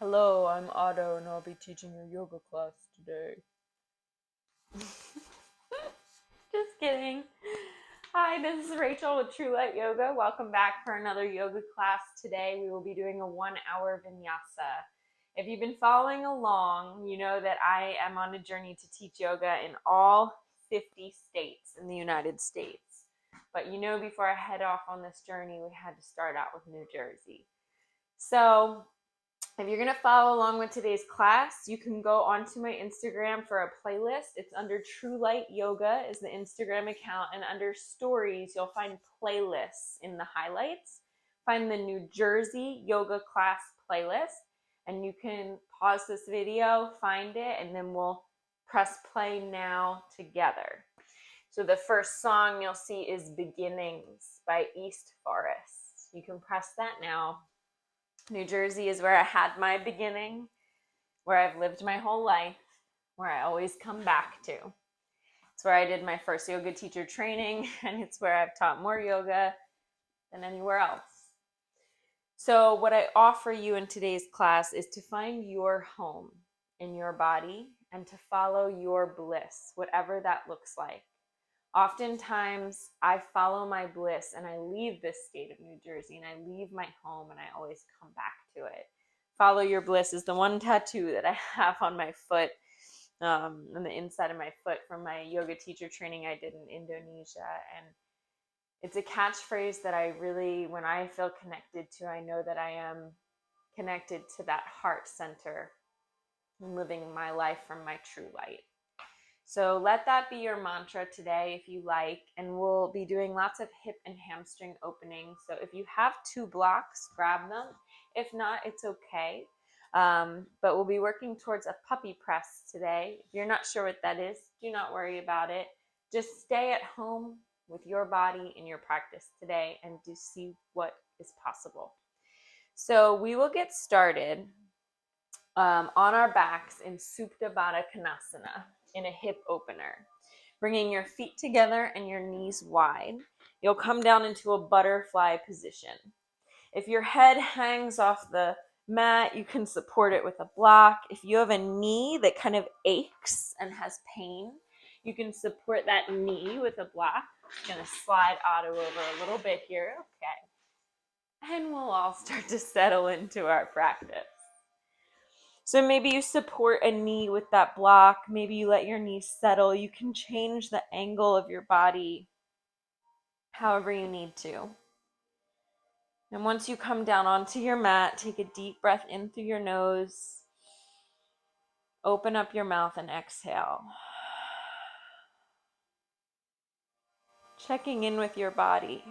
Hello, I'm Otto and I'll be teaching your yoga class today. Just kidding. Hi, this is Rachel with True Light Yoga. Welcome back for another yoga class. Today we will be doing a 1 hour vinyasa. If you've been following along, you know that I am on a journey to teach yoga in all 50 states in the United States. But before I head off on this journey, we had to start out with New Jersey. So if you're going to follow along with today's class, you can go onto my Instagram for a playlist. It's under True Light Yoga is the Instagram account, and under stories, you'll find playlists in the highlights. Find the New Jersey yoga class playlist, and you can pause this video, find it, and then we'll press play now together. So the first song you'll see is Beginnings by East Forest. You can press that now. New Jersey is where I had my beginning, where I've lived my whole life, where I always come back to. It's where I did my first yoga teacher training, and it's where I've taught more yoga than anywhere else. So what I offer you in today's class is to find your home in your body and to follow your bliss, whatever that looks like. Oftentimes, I follow my bliss and I leave this state of New Jersey and I leave my home and I always come back to it. Follow your bliss is the one tattoo that I have on my foot, on the inside of my foot from my yoga teacher training I did in Indonesia. And it's a catchphrase that I really, when I feel connected to, I know that I am connected to that heart center and living my life from my true light. So let that be your mantra today if you like, and we'll be doing lots of hip and hamstring openings. So if you have 2 blocks, grab them. If not, it's okay. But we'll be working towards a puppy press today. If you're not sure what that is, do not worry about it. Just stay at home with your body in your practice today and do see what is possible. So we will get started on our backs in Supta Baddha Konasana in a hip opener. Bringing your feet together and your knees wide. You'll come down into a butterfly position. If your head hangs off the mat, you can support it with a block. If you have a knee that kind of aches and has pain, you can support that knee with a block. I'm going to slide Otto over a little bit here. Okay. And we'll all start to settle into our practice. So maybe you support a knee with that block. Maybe you let your knee settle. You can change the angle of your body however you need to. And once you come down onto your mat, take a deep breath in through your nose. Open up your mouth and exhale. Checking in with your body,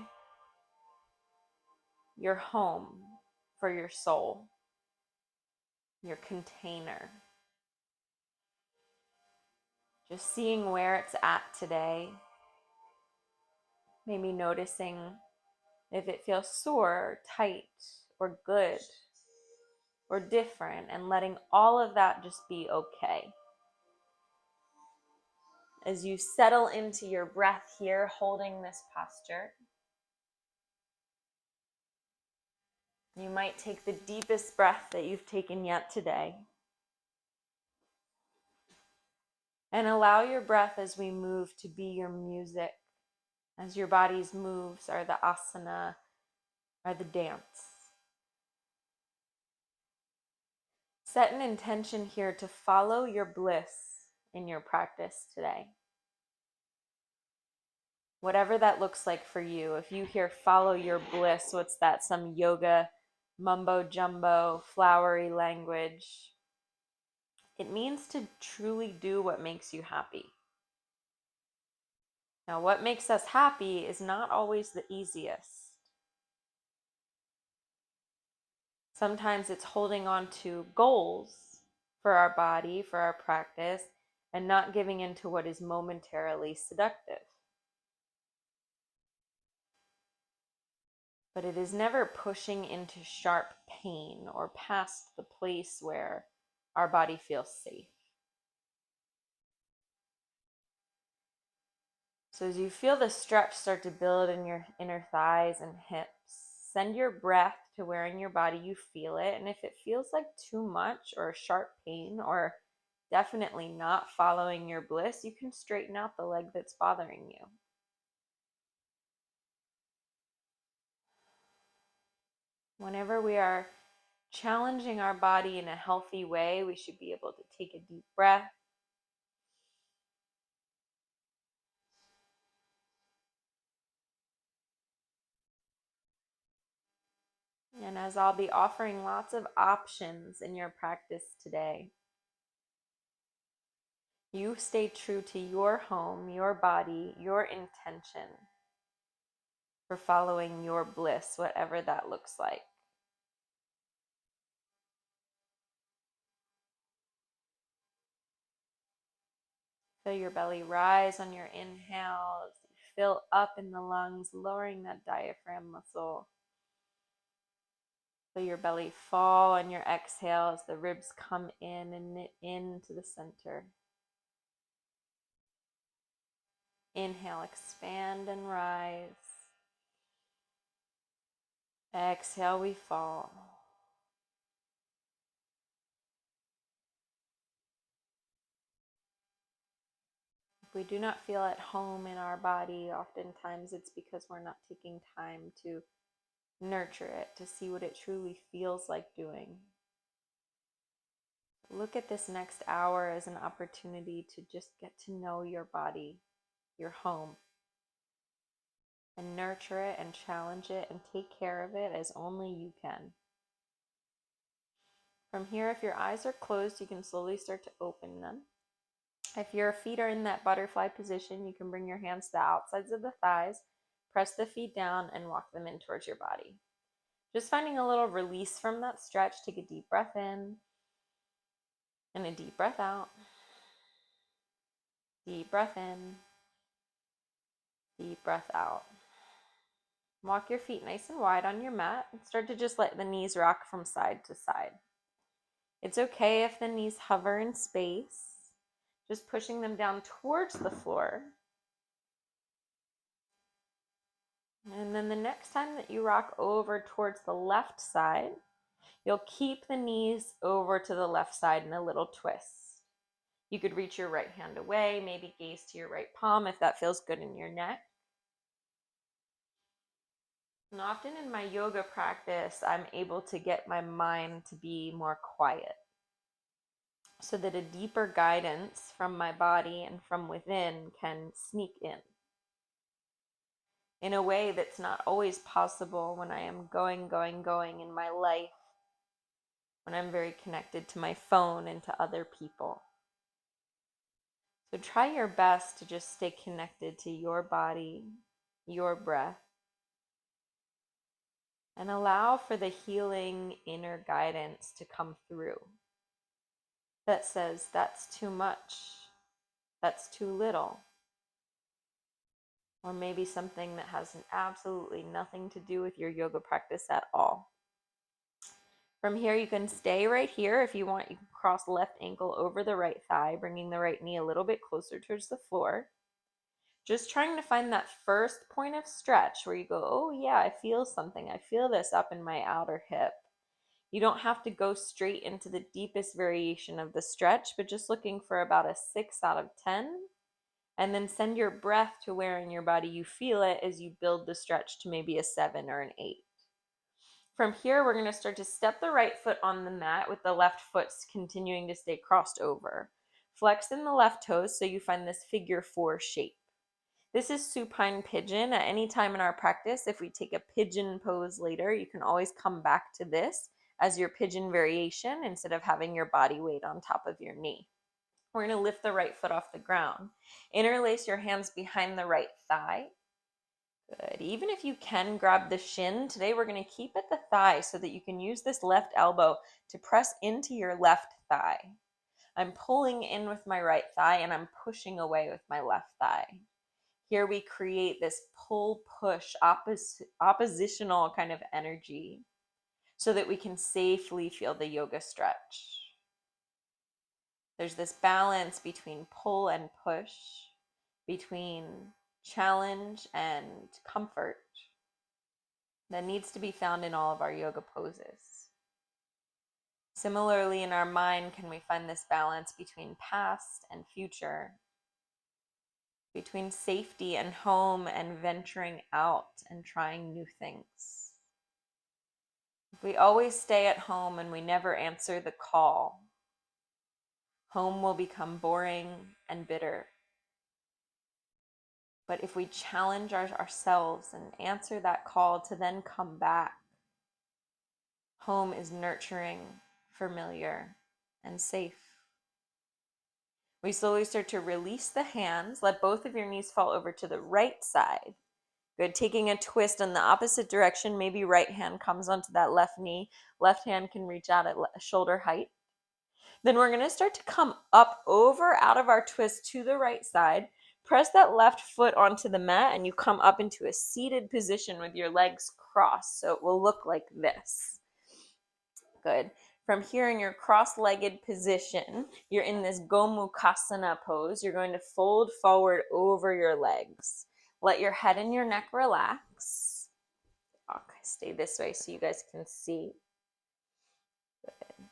your home for your soul, your container. Just seeing where it's at today. Maybe noticing if it feels sore, or tight, or good, or different, and letting all of that just be okay. As you settle into your breath here, holding this posture, you might take the deepest breath that you've taken yet today. And allow your breath as we move to be your music, as your body's moves are the asana, are the dance. Set an intention here to follow your bliss in your practice today. Whatever that looks like for you. If you hear follow your bliss, what's that? Some yoga mumbo jumbo, flowery language. It means to truly do what makes you happy. Now, what makes us happy is not always the easiest. Sometimes it's holding on to goals for our body, for our practice, and not giving into what is momentarily seductive. But it is never pushing into sharp pain or past the place where our body feels safe. So as you feel the stretch start to build in your inner thighs and hips, send your breath to where in your body you feel it. And if it feels like too much or a sharp pain or definitely not following your bliss, you can straighten out the leg that's bothering you. Whenever we are challenging our body in a healthy way, we should be able to take a deep breath. And as I'll be offering lots of options in your practice today, you stay true to your home, your body, your intention for following your bliss, whatever that looks like. Feel your belly rise on your inhale as you fill up in the lungs, lowering that diaphragm muscle. Feel your belly fall on your exhale as the ribs come in and knit into the center. Inhale, expand and rise. Exhale, we fall. If we do not feel at home in our body, oftentimes it's because we're not taking time to nurture it, to see what it truly feels like doing. Look at this next hour as an opportunity to just get to know your body, your home, and nurture it and challenge it and take care of it as only you can. From here, if your eyes are closed, you can slowly start to open them. If your feet are in that butterfly position, you can bring your hands to the outsides of the thighs, press the feet down, and walk them in towards your body. Just finding a little release from that stretch. Take a deep breath in and a deep breath out. Deep breath in, deep breath out. Walk your feet nice and wide on your mat and start to just let the knees rock from side to side. It's okay if the knees hover in space, just pushing them down towards the floor. And then the next time that you rock over towards the left side, you'll keep the knees over to the left side in a little twist. You could reach your right hand away, maybe gaze to your right palm if that feels good in your neck. And often in my yoga practice, I'm able to get my mind to be more quiet so that a deeper guidance from my body and from within can sneak in a way that's not always possible when I am going in my life, when I'm very connected to my phone and to other people. So try your best to just stay connected to your body, your breath, and allow for the healing inner guidance to come through that says that's too much, that's too little, or maybe something that has absolutely nothing to do with your yoga practice at all. From here, you can stay right here. If you want, you can cross left ankle over the right thigh, bringing the right knee a little bit closer towards the floor. Just trying to find that first point of stretch where you go, oh yeah, I feel something. I feel this up in my outer hip. You don't have to go straight into the deepest variation of the stretch, but just looking for about a 6 out of 10. And then send your breath to where in your body you feel it as you build the stretch to maybe a 7 or an 8. From here, we're going to start to step the right foot on the mat with the left foot continuing to stay crossed over. Flex in the left toes so you find this figure 4 shape. This is supine pigeon. At any time in our practice, if we take a pigeon pose later, you can always come back to this as your pigeon variation instead of having your body weight on top of your knee. We're going to lift the right foot off the ground. Interlace your hands behind the right thigh. Good. Even if you can grab the shin, today we're going to keep at the thigh so that you can use this left elbow to press into your left thigh. I'm pulling in with my right thigh and I'm pushing away with my left thigh. Here we create this pull-push oppositional kind of energy so that we can safely feel the yoga stretch. There's this balance between pull and push, between challenge and comfort. that needs to be found in all of our yoga poses. Similarly, in our mind, can we find this balance between past and future, between safety and home and venturing out and trying new things? If we always stay at home and we never answer the call, home will become boring and bitter. But if we challenge ourselves and answer that call to then come back, home is nurturing, familiar, and safe. We slowly start to release the hands. Let both of your knees fall over to the right side. Good. Taking a twist in the opposite direction. Maybe right hand comes onto that left knee. Left hand can reach out at shoulder height. Then we're going to start to come up over out of our twist to the right side. Press that left foot onto the mat and you come up into a seated position with your legs crossed. So it will look like this. Good. From here in your cross-legged position, you're in this Gomukhasana pose. You're going to fold forward over your legs. Let your head and your neck relax. Okay, stay this way so you guys can see. Good.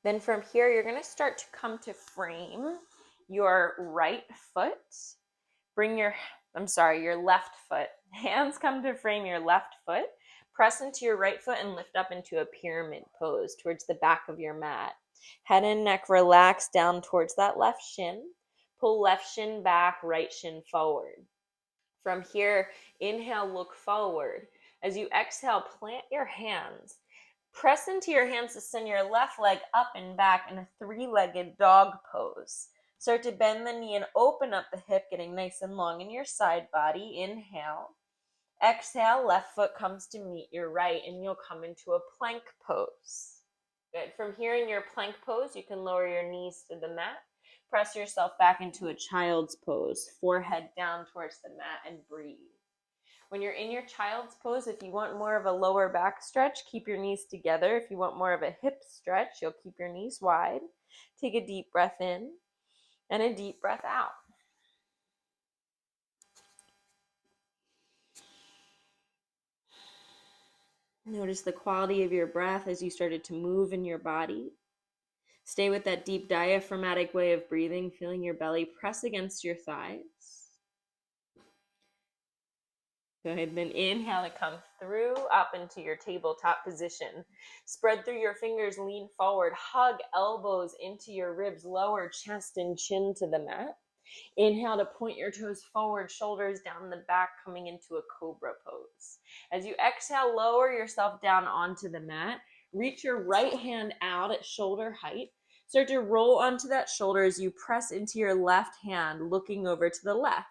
Then from here, you're going to start to come to frame your right foot. Your left foot. Hands come to frame your left foot. Press into your right foot and lift up into a pyramid pose towards the back of your mat. Head and neck relax down towards that left shin. Pull left shin back, right shin forward. From here, inhale, look forward. As you exhale, plant your hands. Press into your hands to send your left leg up and back in a three-legged dog pose. Start to bend the knee and open up the hip, getting nice and long in your side body. Inhale. Exhale, left foot comes to meet your right, and you'll come into a plank pose. Good. From here in your plank pose, you can lower your knees to the mat. Press yourself back into a child's pose, forehead down towards the mat, and breathe. When you're in your child's pose, if you want more of a lower back stretch, keep your knees together. If you want more of a hip stretch, you'll keep your knees wide. Take a deep breath in and a deep breath out. Notice the quality of your breath as you started to move in your body. Stay with that deep diaphragmatic way of breathing, feeling your belly press against your thighs. Go ahead, then inhale to come through up into your tabletop position. Spread through your fingers, lean forward, hug elbows into your ribs, lower chest and chin to the mat. Inhale to point your toes forward, shoulders down the back, coming into a cobra pose. As you exhale, lower yourself down onto the mat. Reach your right hand out at shoulder height. Start to roll onto that shoulder as you press into your left hand, looking over to the left.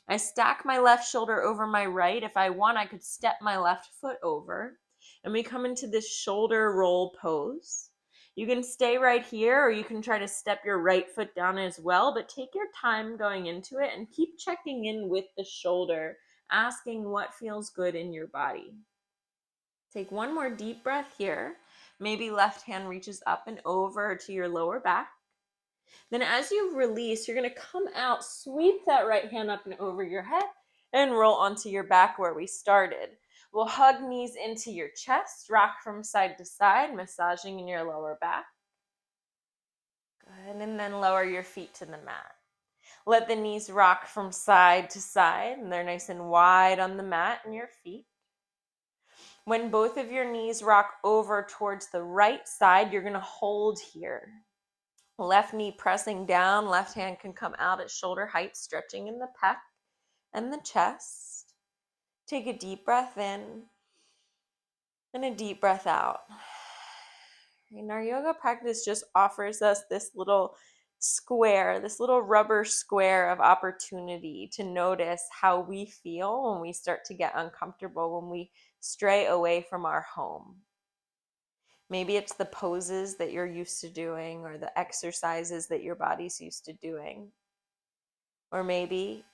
I stack my left shoulder over my right. If I want, I could step my left foot over. And we come into this shoulder roll pose. You can stay right here, or you can try to step your right foot down as well, but take your time going into it and keep checking in with the shoulder, asking what feels good in your body. Take one more deep breath here. Maybe left hand reaches up and over to your lower back. Then as you release, you're going to come out, sweep that right hand up and over your head, and roll onto your back where we started. We'll hug knees into your chest, rock from side to side, massaging in your lower back. Good, and then lower your feet to the mat. Let the knees rock from side to side, and they're nice and wide on the mat and your feet. When both of your knees rock over towards the right side, you're going to hold here. Left knee pressing down, left hand can come out at shoulder height, stretching in the pec and the chest. Take a deep breath in and a deep breath out. And our yoga practice just offers us this little square, this little rubber square of opportunity to notice how we feel when we start to get uncomfortable, when we stray away from our home. Maybe it's the poses that you're used to doing or the exercises that your body's used to doing. Or maybe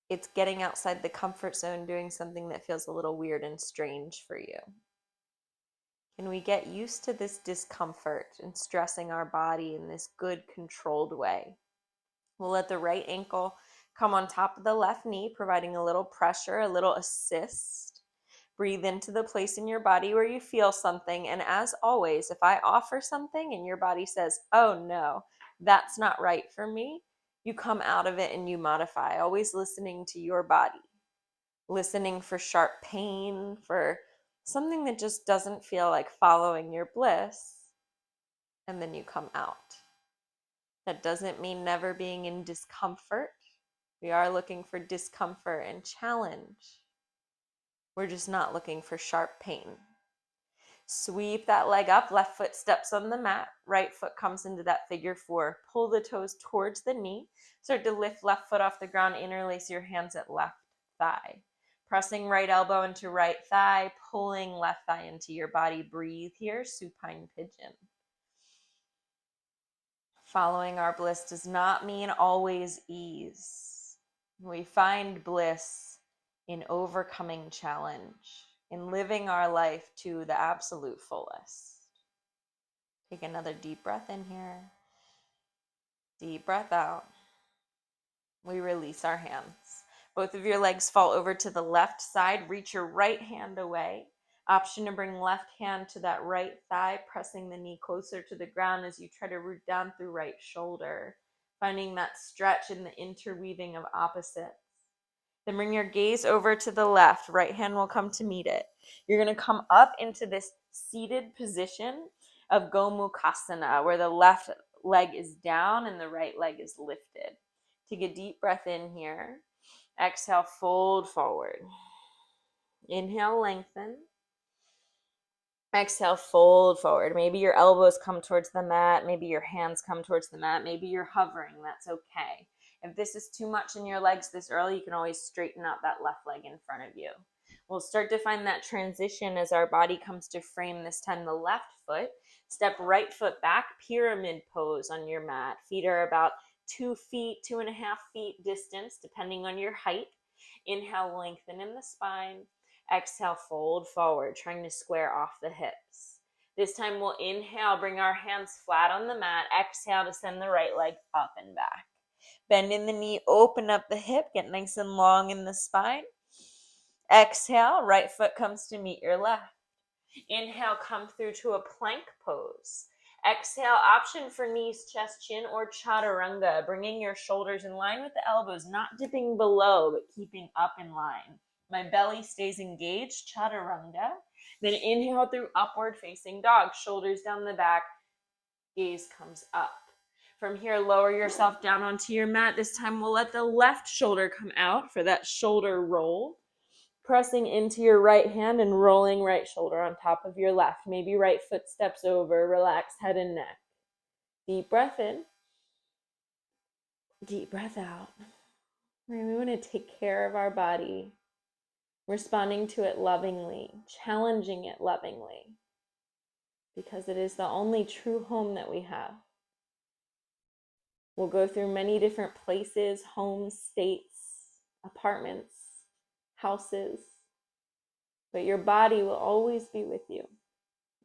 it's getting outside the comfort zone, doing something that feels a little weird and strange for you. Can we get used to this discomfort and stressing our body in this good, controlled way? We'll let the right ankle Come on top of the left knee, providing a little pressure, a little assist. Breathe into the place in your body where you feel something. And as always, if I offer something and your body says, oh no, that's not right for me, you come out of it and you modify, always listening to your body, listening for sharp pain, for something that just doesn't feel like following your bliss, and then you come out. That doesn't mean never being in discomfort. We are looking for discomfort and challenge. We're just not looking for sharp pain. Sweep that leg up, left foot steps on the mat, right foot comes into that figure four. Pull the toes towards the knee. Start to lift left foot off the ground, interlace your hands at left thigh. Pressing right elbow into right thigh, pulling left thigh into your body. Breathe here, supine pigeon. Following our bliss does not mean always ease. We find bliss in overcoming challenge, in living our life to the absolute fullest. Take another deep breath in here. Deep breath out. We release our hands. Both of your legs fall over to the left side. Reach your right hand away. Option to bring left hand to that right thigh, pressing the knee closer to the ground as you try to root down through right shoulder, finding that stretch in the interweaving of opposites. Then bring your gaze over to the left. Right hand will come to meet it. You're going to come up into this seated position of Gomukhasana, where the left leg is down and the right leg is lifted. Take a deep breath in here. Exhale, fold forward. Inhale, lengthen. Exhale, fold forward. Maybe your elbows come towards the mat. Maybe your hands come towards the mat. Maybe you're hovering. That's okay. If this is too much in your legs this early, you can always straighten out that left leg in front of you. We'll start to find that transition as our body comes to frame, this time the left foot. Step right foot back, pyramid pose on your mat. Feet are about 2 feet, 2.5 feet distance, depending on your height. Inhale, lengthen in the spine. Exhale, fold forward, trying to square off the hips. This time we'll inhale, bring our hands flat on the mat. Exhale to send the right leg up and back. Bend in the knee, open up the hip, get nice and long in the spine. Exhale, right foot comes to meet your left. Inhale, come through to a plank pose. Exhale, option for knees, chest, chin, or chaturanga, bringing your shoulders in line with the elbows, not dipping below, but keeping up in line. My belly stays engaged, chaturanga. Then inhale through upward facing dog, shoulders down the back, gaze comes up. From here, lower yourself down onto your mat. This time we'll let the left shoulder come out for that shoulder roll. Pressing into your right hand and rolling right shoulder on top of your left. Maybe right foot steps over, relax head and neck. Deep breath in. Deep breath out. And we want to take care of our body, responding to it lovingly, challenging it lovingly, because it is the only true home that we have. We'll go through many different places, homes, states, apartments, houses, but your body will always be with you.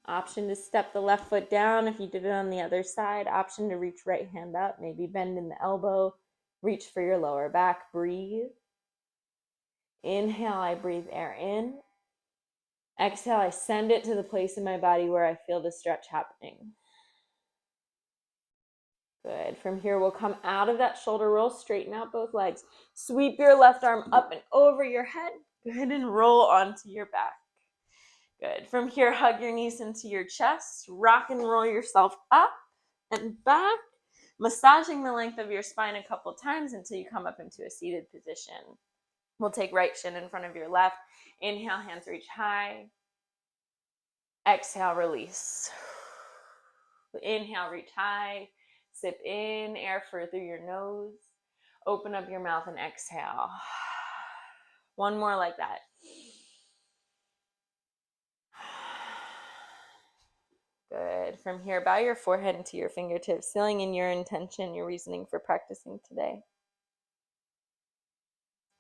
Option to step the left foot down if you did it on the other side. Option to reach right hand up, maybe bend in the elbow, reach for your lower back, breathe. Inhale, I breathe air in. Exhale, I send it to the place in my body where I feel the stretch happening. Good. From here, we'll come out of that shoulder roll, straighten out both legs. Sweep your left arm up and over your head. Go ahead and roll onto your back. Good. From here, hug your knees into your chest. Rock and roll yourself up and back, massaging the length of your spine a couple times until you come up into a seated position. We'll take right shin in front of your left. Inhale, hands reach high. Exhale, release. Inhale, reach high. Sip in air through your nose. Open up your mouth and exhale. One more like that. Good. From here, bow your forehead into your fingertips, sealing in your intention, your reasoning for practicing today.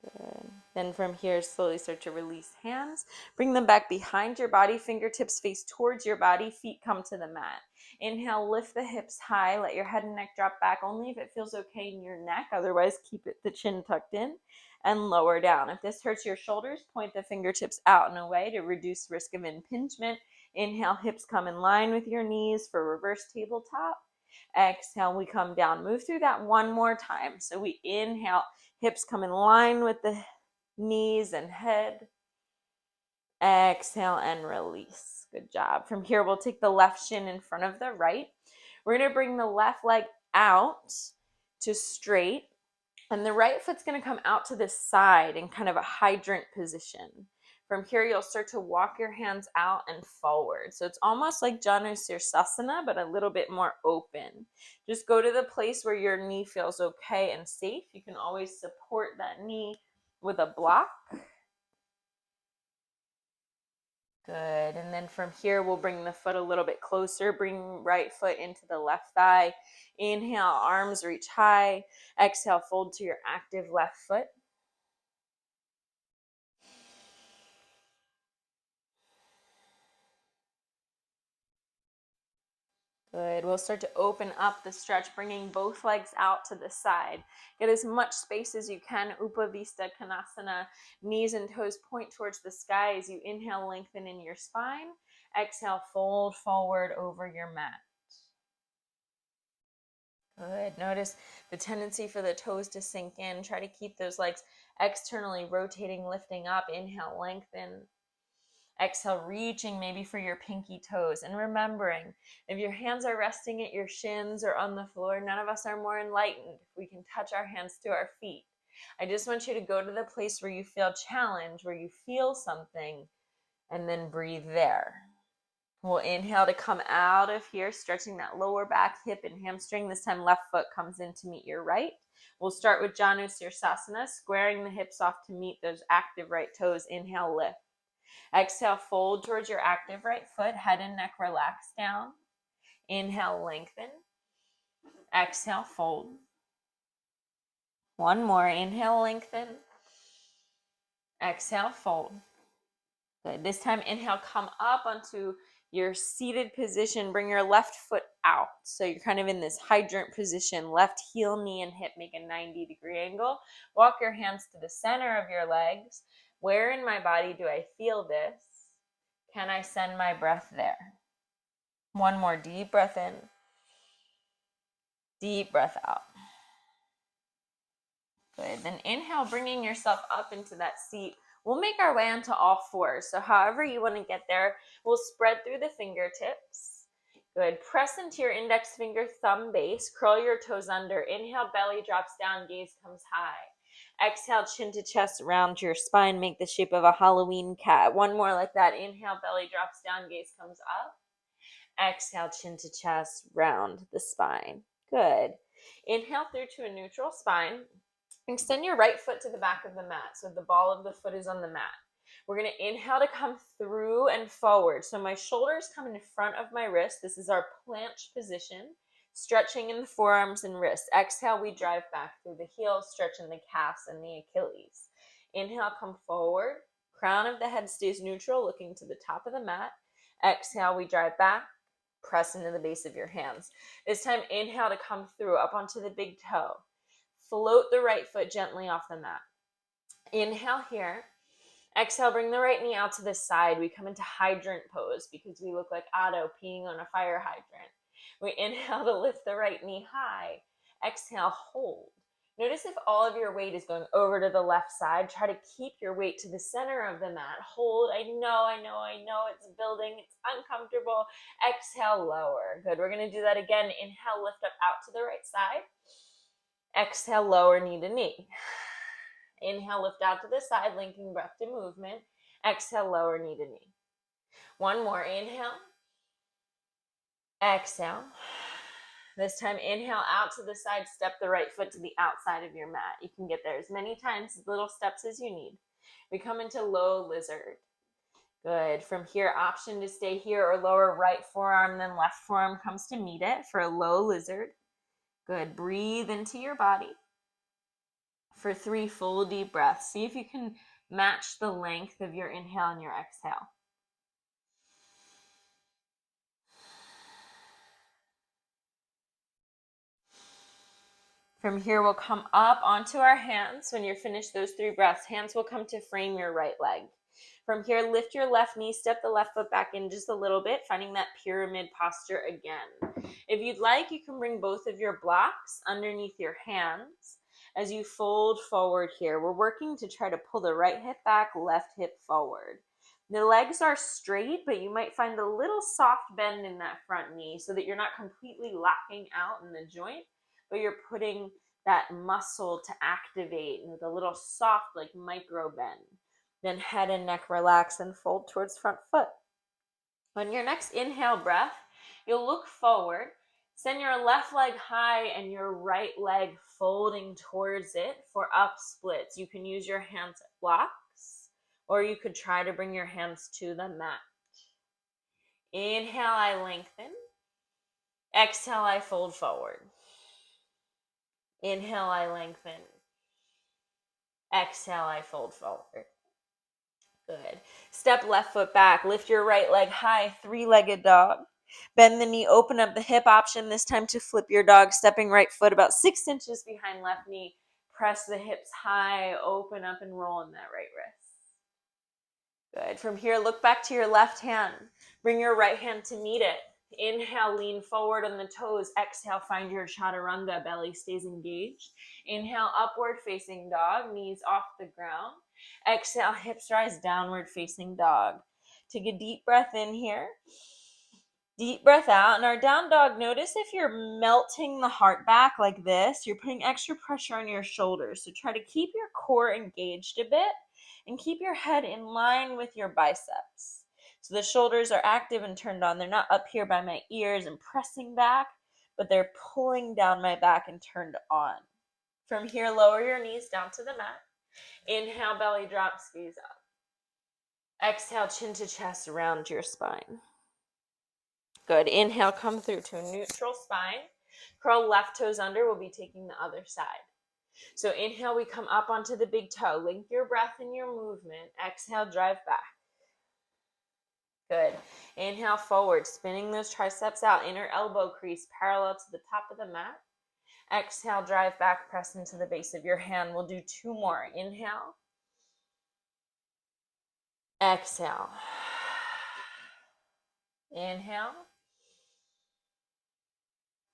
Good. Then from here, slowly start to release hands. Bring them back behind your body. Fingertips face towards your body. Feet come to the mat. Inhale, lift the hips high. Let your head and neck drop back only if it feels okay in your neck. Otherwise, keep the chin tucked in and lower down. If this hurts your shoulders, point the fingertips out and away to reduce risk of impingement. Inhale, hips come in line with your knees for reverse tabletop. Exhale, we come down. Move through that one more time. So we inhale, hips come in line with the knees and head. Exhale and release. Good job. From here, we'll take the left shin in front of the right. We're going to bring the left leg out to straight, and the right foot's going to come out to the side in kind of a hydrant position. From here, you'll start to walk your hands out and forward. So it's almost like Janu Sirsasana, but a little bit more open. Just go to the place where your knee feels okay and safe. You can always support that knee with a block. Good. And then from here, we'll bring the foot a little bit closer. Bring right foot into the left thigh. Inhale, arms reach high. Exhale, fold to your active left foot. Good. We'll start to open up the stretch, bringing both legs out to the side. Get as much space as you can. Upavista Konasana. Knees and toes point towards the sky as you inhale, lengthen in your spine. Exhale, fold forward over your mat. Good. Notice the tendency for the toes to sink in. Try to keep those legs externally rotating, lifting up. Inhale, lengthen. Exhale, reaching maybe for your pinky toes. And remembering, if your hands are resting at your shins or on the floor, none of us are more enlightened if we can touch our hands to our feet. I just want you to go to the place where you feel challenged, where you feel something, and then breathe there. We'll inhale to come out of here, stretching that lower back, hip, and hamstring. This time, left foot comes in to meet your right. We'll start with Janu Sirsasana, squaring the hips off to meet those active right toes. Inhale, lift. Exhale, fold towards your active right foot. Head and neck relax down. Inhale, lengthen. Exhale, fold. One more. Inhale, lengthen. Exhale, fold. Good. This time, inhale, come up onto your seated position. Bring your left foot out. So you're kind of in this hydrant position. Left heel, knee, and hip make a 90-degree angle. Walk your hands to the center of your legs. Where in my body do I feel this? Can I send my breath there? One more deep breath in. Deep breath out. Good. Then inhale, bringing yourself up into that seat. We'll make our way onto all fours. So however you want to get there, we'll spread through the fingertips. Good. Press into your index finger thumb base. Curl your toes under. Inhale, belly drops down, gaze comes high. Exhale, chin to chest, round your spine. Make the shape of a Halloween cat. One more like that. Inhale, belly drops down, gaze comes up. Exhale, chin to chest, round the spine. Good. Inhale through to a neutral spine. Extend your right foot to the back of the mat, so the ball of the foot is on the mat. We're going to inhale to come through and forward. So my shoulders come in front of my wrist. This is our planche position. Stretching in the forearms and wrists. Exhale, we drive back through the heels, stretching the calves and the Achilles. Inhale, come forward. Crown of the head stays neutral, looking to the top of the mat. Exhale, we drive back. Press into the base of your hands. This time, inhale to come through up onto the big toe. Float the right foot gently off the mat. Inhale here. Exhale, bring the right knee out to the side. We come into hydrant pose because we look like Otto peeing on a fire hydrant. We inhale to lift the right knee high. Exhale, hold. Notice if all of your weight is going over to the left side. Try to keep your weight to the center of the mat. Hold. I know it's building. It's uncomfortable. Exhale, lower. Good. We're going to do that again. Inhale, lift up out to the right side. Exhale, lower knee to knee. Inhale, lift out to the side, linking breath to movement. Exhale, lower knee to knee. One more. Inhale. Exhale. This time, inhale out to the side. Step the right foot to the outside of your mat. You can get there as many times, little steps as you need. We come into low lizard. Good. From here, option to stay here or lower right forearm, then left forearm comes to meet it for a low lizard. Good. Breathe into your body for 3 full deep breaths. See if you can Match the length of your inhale and your exhale. From here, we'll come up onto our hands. When you're finished those 3 breaths, hands will come to frame your right leg. From here, lift your left knee, step the left foot back in just a little bit, finding that pyramid posture again. If you'd like, you can bring both of your blocks underneath your hands as you fold forward here. We're working to try to pull the right hip back, left hip forward. The legs are straight, but you might find a little soft bend in that front knee so that you're not completely locking out in the joint, but you're putting that muscle to activate with a little soft, like micro bend. Then head and neck relax and fold towards front foot. On your next inhale breath, you'll look forward, send your left leg high and your right leg folding towards it for up splits. You can use your hands as blocks, or you could try to bring your hands to the mat. Inhale, I lengthen. Exhale, I fold forward. Inhale, I lengthen. Exhale, I fold forward. Good. Step left foot back. Lift your right leg high, 3-legged dog. Bend the knee, open up the hip option. This time to flip your dog, stepping right foot about 6 inches behind left knee. Press the hips high, open up and roll in that right wrist. Good. From here, look back to your left hand. Bring your right hand to meet it. Inhale, lean forward on the toes. Exhale, find your chaturanga. Belly stays engaged. Inhale, upward facing dog. Knees off the ground. Exhale, hips rise, downward facing dog. Take a deep breath in here. Deep breath out. In our down dog, notice if you're melting the heart back like this, you're putting extra pressure on your shoulders. So try to keep your core engaged a bit and keep your head in line with your biceps. So the shoulders are active and turned on. They're not up here by my ears and pressing back, but they're pulling down my back and turned on. From here, lower your knees down to the mat. Inhale, belly drop, squeeze up. Exhale, chin to chest, round your spine. Good. Inhale, come through to a neutral spine. Curl left toes under. We'll be taking the other side. So inhale, we come up onto the big toe. Link your breath and your movement. Exhale, drive back. Good. Inhale, forward, spinning those triceps out. Inner elbow crease parallel to the top of the mat. Exhale, drive back, press into the base of your hand. We'll do 2 more. Inhale. Exhale. Inhale.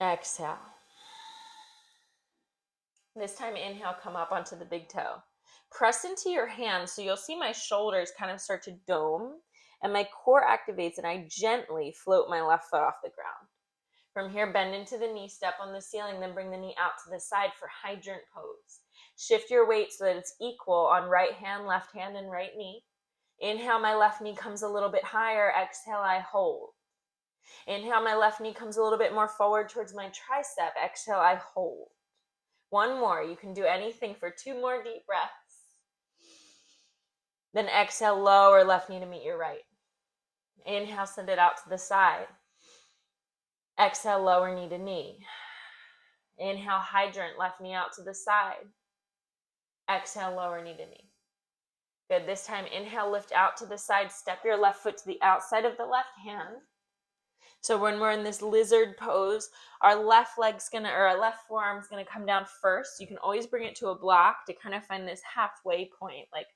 Exhale. This time, inhale, come up onto the big toe. Press into your hands, so you'll see my shoulders kind of start to dome, and my core activates, and I gently float my left foot off the ground. From here, bend into the knee, step on the ceiling, then bring the knee out to the side for hydrant pose. Shift your weight so that it's equal on right hand, and right knee. Inhale, my left knee comes a little bit higher. Exhale, I hold. Inhale, my left knee comes a little bit more forward towards my tricep. Exhale, I hold. 1 more. You can do anything for 2 more deep breaths. Then exhale, lower left knee to meet your right. Inhale, send it out to the side. Exhale, lower knee to knee. Inhale, hydrant, left knee out to the side. Exhale, lower knee to knee. Good. This time, inhale, lift out to the side. Step your left foot to the outside of the left hand. So when we're in this lizard pose, our left forearm's gonna come down first. You can always bring it to a block to kind of find this halfway point. Like,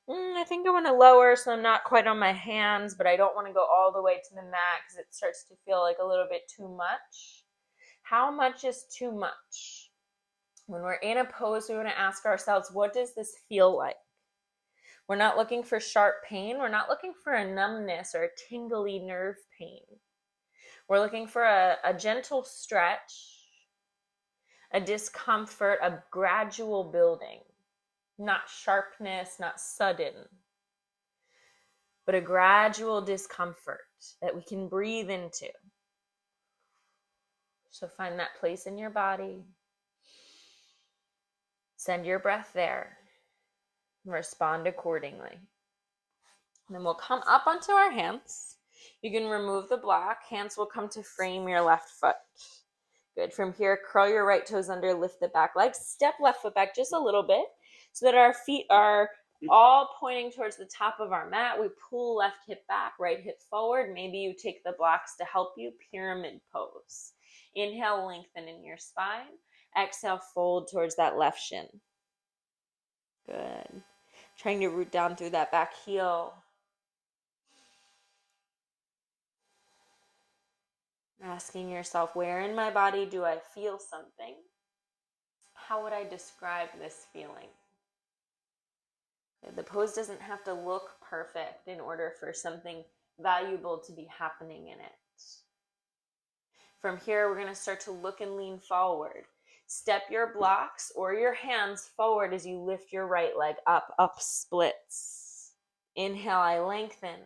I think I want to lower so I'm not quite on my hands, but I don't want to go all the way to the mat because it starts to feel like a little bit too much. How much is too much? When we're in a pose, we want to ask ourselves, what does this feel like? We're not looking for sharp pain. We're not looking for a numbness or a tingly nerve pain. We're looking for a gentle stretch, a discomfort, a gradual building. Not sharpness, not sudden, but a gradual discomfort that we can breathe into. So find that place in your body. Send your breath there and respond accordingly. And then we'll come up onto our hands. You can remove the block. Hands will come to frame your left foot. Good. From here, curl your right toes under, lift the back leg. Step left foot back just a little bit so that our feet are all pointing towards the top of our mat. We pull left hip back, right hip forward. Maybe you take the blocks to help you. Pyramid pose. Inhale, lengthen in your spine. Exhale, fold towards that left shin. Good. Trying to root down through that back heel. Asking yourself, where in my body do I feel something? How would I describe this feeling? The pose doesn't have to look perfect in order for something valuable to be happening in it. From here, we're going to start to look and lean forward. Step your blocks or your hands forward as you lift your right leg up, up splits. Inhale, I lengthen.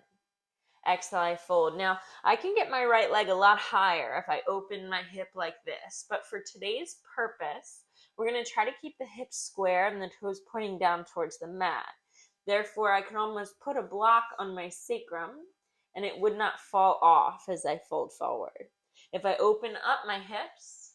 Exhale, I fold. Now, I can get my right leg a lot higher if I open my hip like this, but for today's purpose, we're going to try to keep the hips square and the toes pointing down towards the mat. Therefore, I can almost put a block on my sacrum and it would not fall off as I fold forward. If I open up my hips,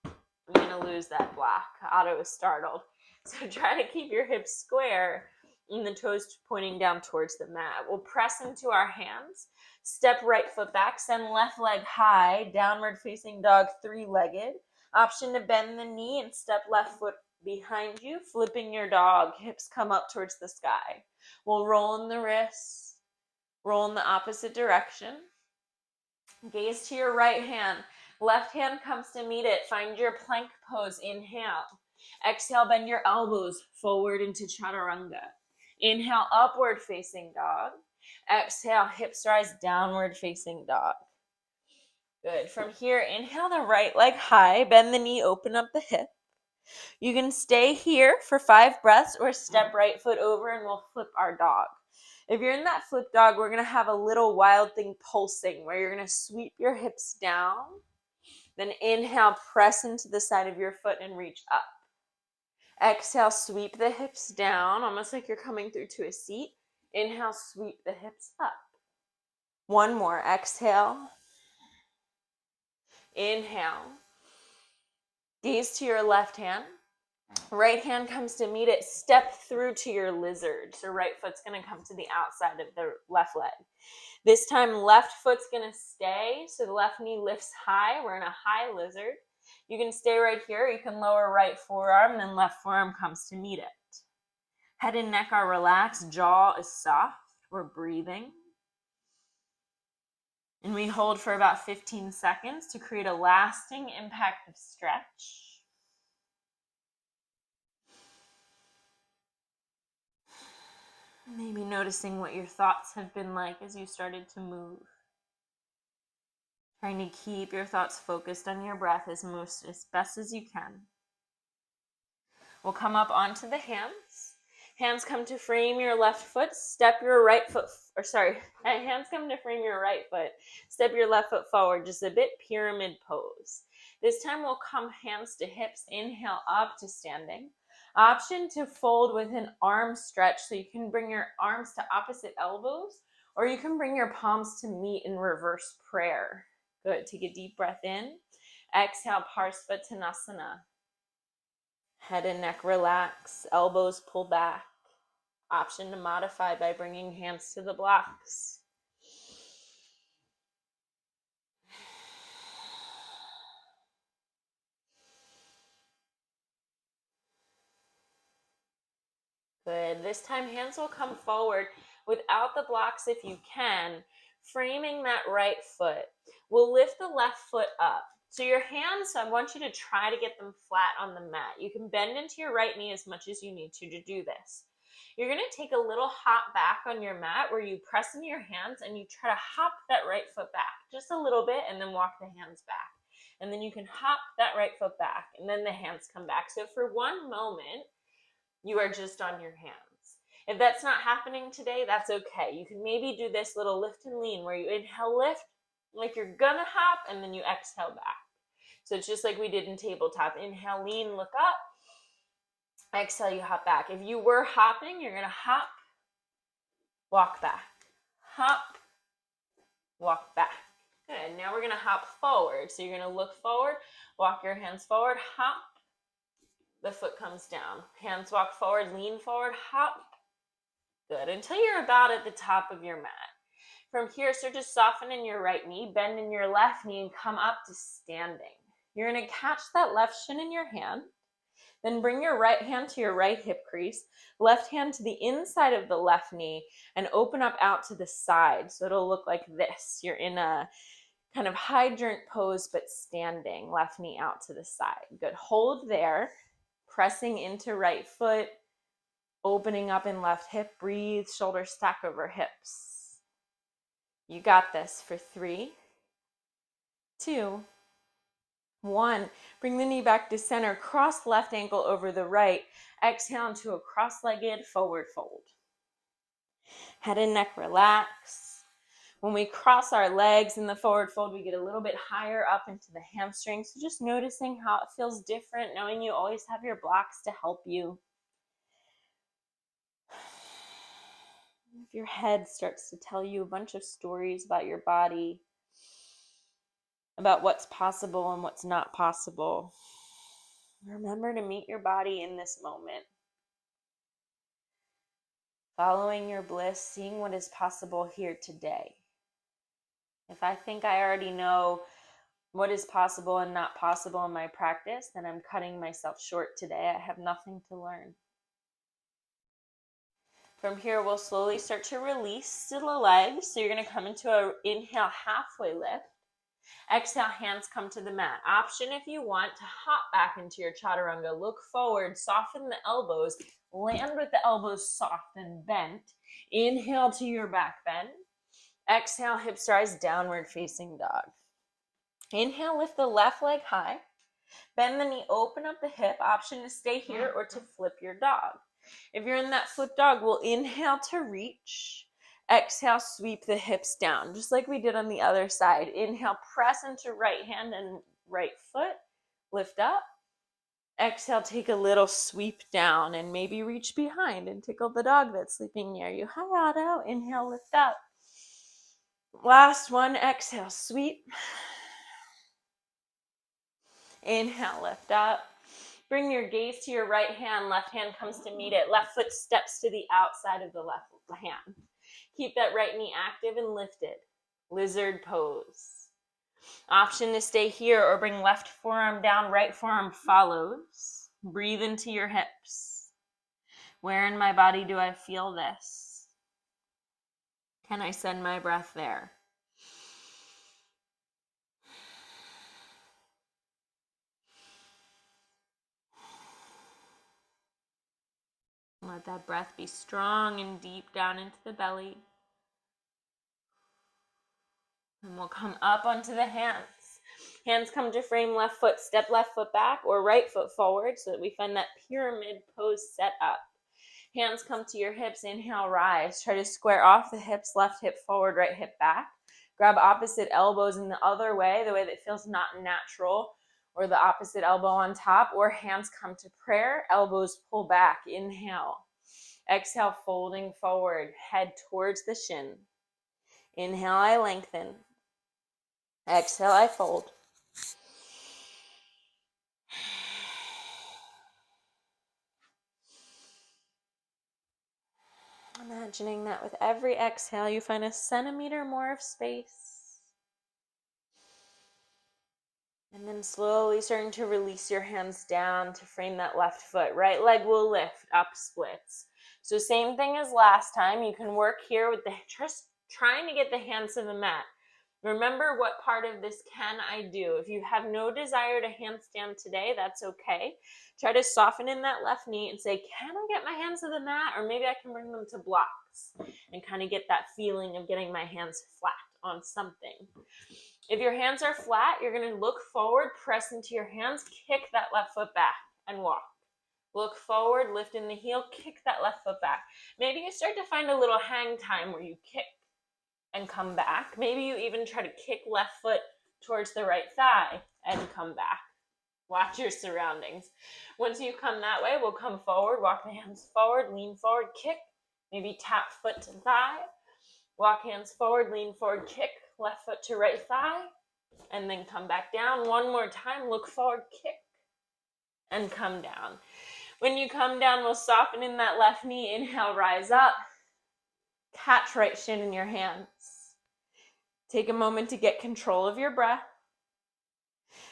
I'm going to lose that block. Otto is startled. So try to keep your hips square and the toes pointing down towards the mat. We'll press into our hands. Step right foot back, send left leg high, downward facing dog, three-legged. Option to bend the knee and step left foot behind you, flipping your dog. Hips come up towards the sky. We'll roll in the wrists, roll in the opposite direction. Gaze to your right hand. Left hand comes to meet it. Find your plank pose. Inhale. Exhale, bend your elbows forward into chaturanga. Inhale, upward facing dog. Exhale, hips rise, downward facing dog. Good. From here, inhale the right leg high. Bend the knee, open up the hip. You can stay here for 5 breaths or step right foot over and we'll flip our dog. If you're in that flip dog, we're going to have a little wild thing pulsing where you're going to sweep your hips down. Then inhale, press into the side of your foot and reach up. Exhale, sweep the hips down, almost like you're coming through to a seat. Inhale, sweep the hips up. One more. Exhale. Inhale. Gaze to your left hand. Right hand comes to meet it. Step through to your lizard. So right foot's going to come to the outside of the left leg. This time, left foot's going to stay. So the left knee lifts high. We're in a high lizard. You can stay right here. You can lower right forearm, then left forearm comes to meet it. Head and neck are relaxed. Jaw is soft. We're breathing. And we hold for about 15 seconds to create a lasting impact of stretch. Maybe noticing what your thoughts have been like as you started to move. Trying to keep your thoughts focused on your breath as best as you can. We'll come up onto the hands. Hands come to frame your left foot. Step your right foot, hands come to frame your right foot. Step your left foot forward, just a bit pyramid pose. This time we'll come hands to hips. Inhale up to standing. Option to fold with an arm stretch, so you can bring your arms to opposite elbows, or you can bring your palms to meet in reverse prayer. Good. Take a deep breath in. Exhale, Parsvottanasana. Head and neck relax. Elbows pull back. Option to modify by bringing hands to the blocks. Good. This time, hands will come forward without the blocks if you can, framing that right foot. We'll lift the left foot up. So your hands, I want you to try to get them flat on the mat. You can bend into your right knee as much as you need to do this. You're going to take a little hop back on your mat where you press into your hands and you try to hop that right foot back just a little bit and then walk the hands back. And then you can hop that right foot back and then the hands come back. So for one moment, you are just on your hands. If that's not happening today, that's okay. You can maybe do this little lift and lean where you inhale, lift, like you're gonna hop, and then you exhale back. So it's just like we did in tabletop. Inhale, lean, look up. Exhale, you hop back. If you were hopping, you're gonna hop, walk back. Hop, walk back. Good. Now we're gonna hop forward. So you're gonna look forward, walk your hands forward, hop. The foot comes down. Hands walk forward, lean forward, hop. Good, until you're about at the top of your mat. From here, start to soften in your right knee, bend in your left knee, and come up to standing. You're going to catch that left shin in your hand. Then bring your right hand to your right hip crease, left hand to the inside of the left knee, and open up out to the side. So it'll look like this. You're in a kind of hydrant pose, but standing, left knee out to the side. Good. Hold there, pressing into right foot, opening up in left hip. Breathe, shoulders stack over hips. You got this for 3, 2, 1. Bring the knee back to center. Cross left ankle over the right. Exhale into a cross-legged forward fold. Head and neck relax. When we cross our legs in the forward fold, we get a little bit higher up into the hamstrings. So just noticing how it feels different, knowing you always have your blocks to help you. If your head starts to tell you a bunch of stories about your body, about what's possible and what's not possible, remember to meet your body in this moment. Following your bliss, seeing what is possible here today. If I think I already know what is possible and not possible in my practice, then I'm cutting myself short today. I have nothing to learn. From here, we'll slowly start to release the legs. So you're going to come into an inhale halfway lift. Exhale, hands come to the mat. Option if you want to hop back into your chaturanga. Look forward, soften the elbows, land with the elbows soft and bent. Inhale to your back bend. Exhale, hips rise, downward facing dog. Inhale, lift the left leg high. Bend the knee, open up the hip. Option to stay here or to flip your dog. If you're in that flip dog, we'll inhale to reach. Exhale, sweep the hips down, just like we did on the other side. Inhale, press into right hand and right foot. Lift up. Exhale, take a little sweep down and maybe reach behind and tickle the dog that's sleeping near you. Hi, Otto. Inhale, lift up. Last one, exhale, sweep. Inhale, lift up. Bring your gaze to your right hand. Left hand comes to meet it. Left foot steps to the outside of the left hand. Keep that right knee active and lifted. Lizard pose. Option to stay here or bring left forearm down, right forearm follows. Breathe into your hips. Where in my body do I feel this? Can I send my breath there? Let that breath be strong and deep down into the belly. And we'll come up onto the hands. Hands come to frame left foot, step left foot back or right foot forward so that we find that pyramid pose set up. Hands come to your hips, inhale, rise. Try to square off the hips, left hip forward, right hip back. Grab opposite elbows in the other way, the way that feels not natural, or the opposite elbow on top, or hands come to prayer, elbows pull back, inhale. Exhale, folding forward, head towards the shin. Inhale, I lengthen. Exhale, I fold. Imagining that with every exhale, you find a centimeter more of space. And then slowly starting to release your hands down to frame that left foot. Right leg will lift, up splits. So same thing as last time. You can work here with just trying to get the hands to the mat. Remember what part of this can I do. If you have no desire to handstand today, that's okay. Try to soften in that left knee and say, can I get my hands to the mat? Or maybe I can bring them to blocks and kind of get that feeling of getting my hands flat on something. If your hands are flat, you're going to look forward, press into your hands, kick that left foot back and walk. Look forward, lift in the heel, kick that left foot back. Maybe you start to find a little hang time where you kick and come back. Maybe you even try to kick left foot towards the right thigh and come back. Watch your surroundings. Once you come that way, we'll come forward, walk the hands forward, lean forward, kick. Maybe tap foot to thigh. Walk hands forward, lean forward, kick. Left foot to right thigh. And then come back down. One more time, look forward, kick. And come down. When you come down, we'll soften in that left knee. Inhale, rise up. Catch right shin in your hands. Take a moment to get control of your breath.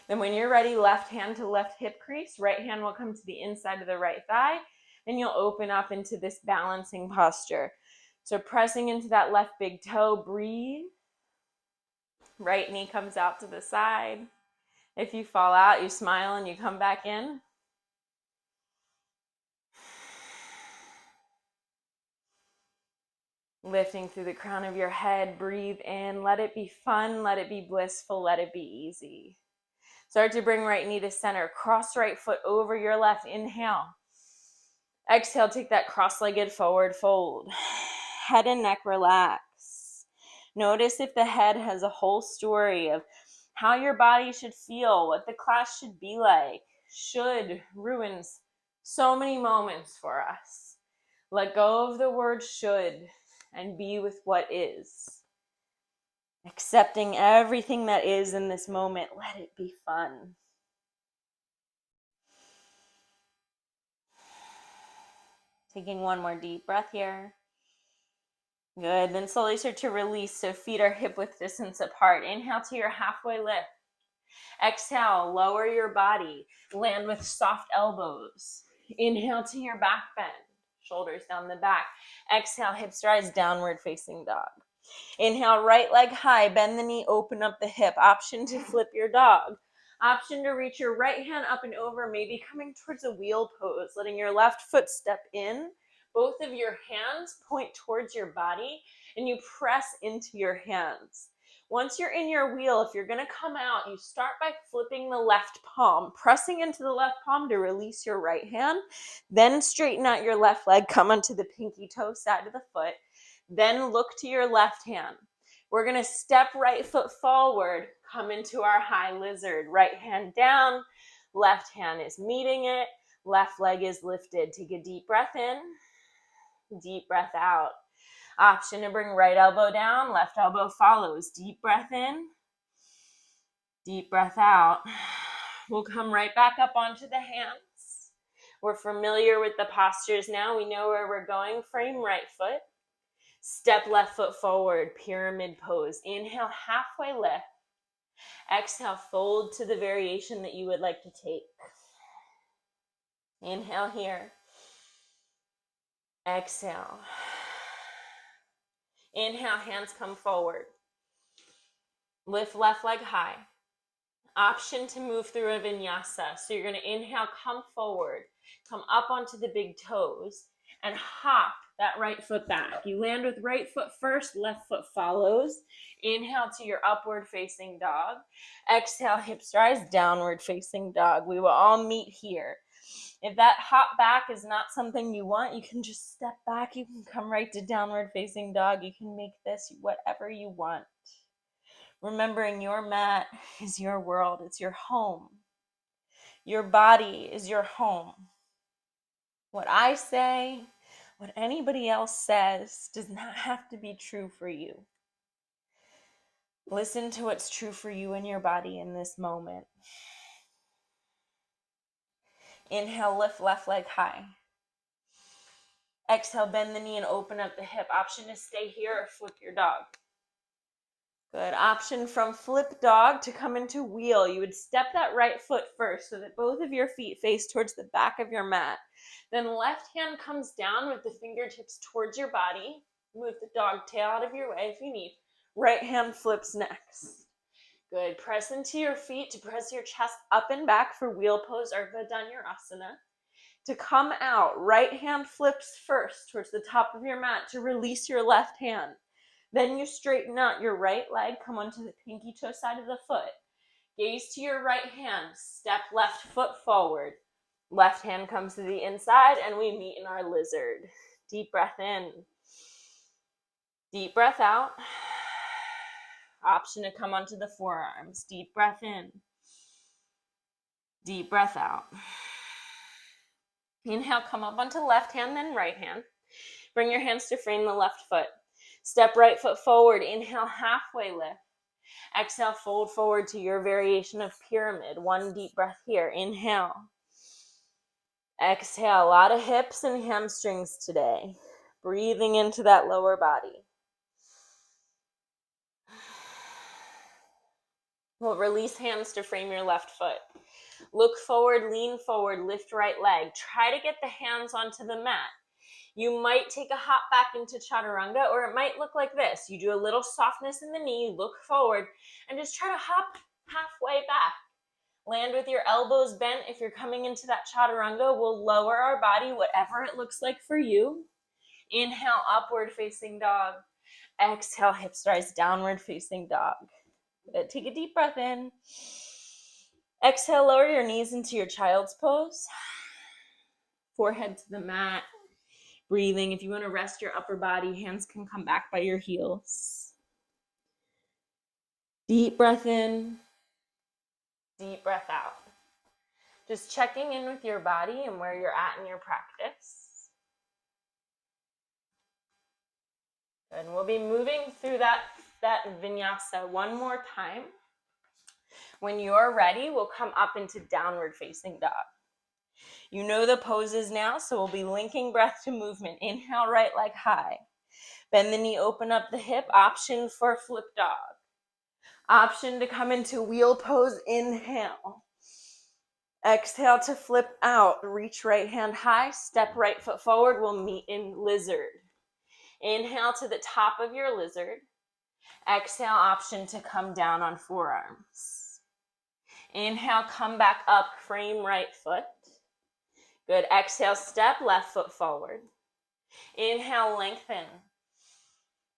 Then when you're ready, left hand to left hip crease, right hand will come to the inside of the right thigh, and you'll open up into this balancing posture. So pressing into that left big toe, breathe. Right knee comes out to the side. If you fall out, you smile and you come back in. Lifting through the crown of your head, breathe in. Let it be fun, let it be blissful, let it be easy. Start to bring right knee to center. Cross right foot over your left. Inhale. Exhale, take that cross-legged forward fold. Head and neck relax. Notice if the head has a whole story of how your body should feel, what the class should be like. Should ruins so many moments for us. Let go of the word should and be with what is. Accepting everything that is in this moment. Let it be fun. Taking one more deep breath here. Good. Then slowly start to release. So feet are hip width distance apart. Inhale to your halfway lift. Exhale, lower your body. Land with soft elbows. Inhale to your back bend. Shoulders down the back. Exhale, hips rise, downward facing dog. Inhale, right leg high. Bend the knee, open up the hip. Option to flip your dog. Option to reach your right hand up and over, maybe coming towards a wheel pose, letting your left foot step in. Both of your hands point towards your body, and you press into your hands. Once you're in your wheel, if you're going to come out, you start by flipping the left palm, pressing into the left palm to release your right hand. Then straighten out your left leg, come onto the pinky toe side of the foot. Then look to your left hand. We're going to step right foot forward, come into our high lizard. Right hand down, left hand is meeting it, left leg is lifted. Take a deep breath in, deep breath out. Option to bring right elbow down, left elbow follows. Deep breath in, deep breath out. We'll come right back up onto the hands. We're familiar with the postures now. We know where we're going. Frame right foot. Step left foot forward, pyramid pose. Inhale, halfway lift. Exhale, fold to the variation that you would like to take. Inhale here. Exhale. Inhale, hands come forward. Lift left leg high. Option to move through a vinyasa. So you're going to inhale, come forward, come up onto the big toes, and hop that right foot back. You land with right foot first, left foot follows. Inhale to your upward facing dog. Exhale, hips rise, downward facing dog. We will all meet here. If that hop back is not something you want, you can just step back. You can come right to downward facing dog. You can make this whatever you want. Remembering your mat is your world. It's your home. Your body is your home. What I say, what anybody else says, does not have to be true for you. Listen to what's true for you and your body in this moment. Inhale, lift left leg high. Exhale, bend the knee and open up the hip. Option to stay here or flip your dog. Good. Option from flip dog to come into wheel. You would step that right foot first so that both of your feet face towards the back of your mat. Then left hand comes down with the fingertips towards your body. Move the dog tail out of your way if you need. Right hand flips next. Good. Press into your feet to press your chest up and back for wheel pose, Ardha Dhanurasana. To come out, right hand flips first towards the top of your mat to release your left hand. Then you straighten out your right leg, come onto the pinky toe side of the foot. Gaze to your right hand, step left foot forward. Left hand comes to the inside and we meet in our lizard. Deep breath in. Deep breath out. Option to come onto the forearms. Deep breath in. Deep breath out. Inhale, come up onto left hand, then right hand. Bring your hands to frame the left foot. Step right foot forward. Inhale, halfway lift. Exhale, fold forward to your variation of pyramid. One deep breath here. Inhale. Exhale. A lot of hips and hamstrings today. Breathing into that lower body. We'll release hands to frame your left foot. Look forward, lean forward, lift right leg. Try to get the hands onto the mat. You might take a hop back into chaturanga, or it might look like this. You do a little softness in the knee, look forward, and just try to hop halfway back. Land with your elbows bent. If you're coming into that chaturanga, we'll lower our body, whatever it looks like for you. Inhale, upward facing dog. Exhale, hips rise, downward facing dog. Good. Take a deep breath in. Exhale, lower your knees into your child's pose. Forehead to the mat. Breathing. If you want to rest your upper body, hands can come back by your heels. Deep breath in. Deep breath out. Just checking in with your body and where you're at in your practice. And we'll be moving through that vinyasa one more time. When you're ready, we'll come up into downward facing dog. You know the poses now, so we'll be linking breath to movement. Inhale, right leg high. Bend the knee, open up the hip. Option for flip dog. Option to come into wheel pose. Inhale. Exhale to flip out. Reach right hand high. Step right foot forward. We'll meet in lizard. Inhale to the top of your lizard. Exhale, option to come down on forearms. Inhale, come back up, frame right foot. Good. Exhale, step left foot forward. Inhale, lengthen.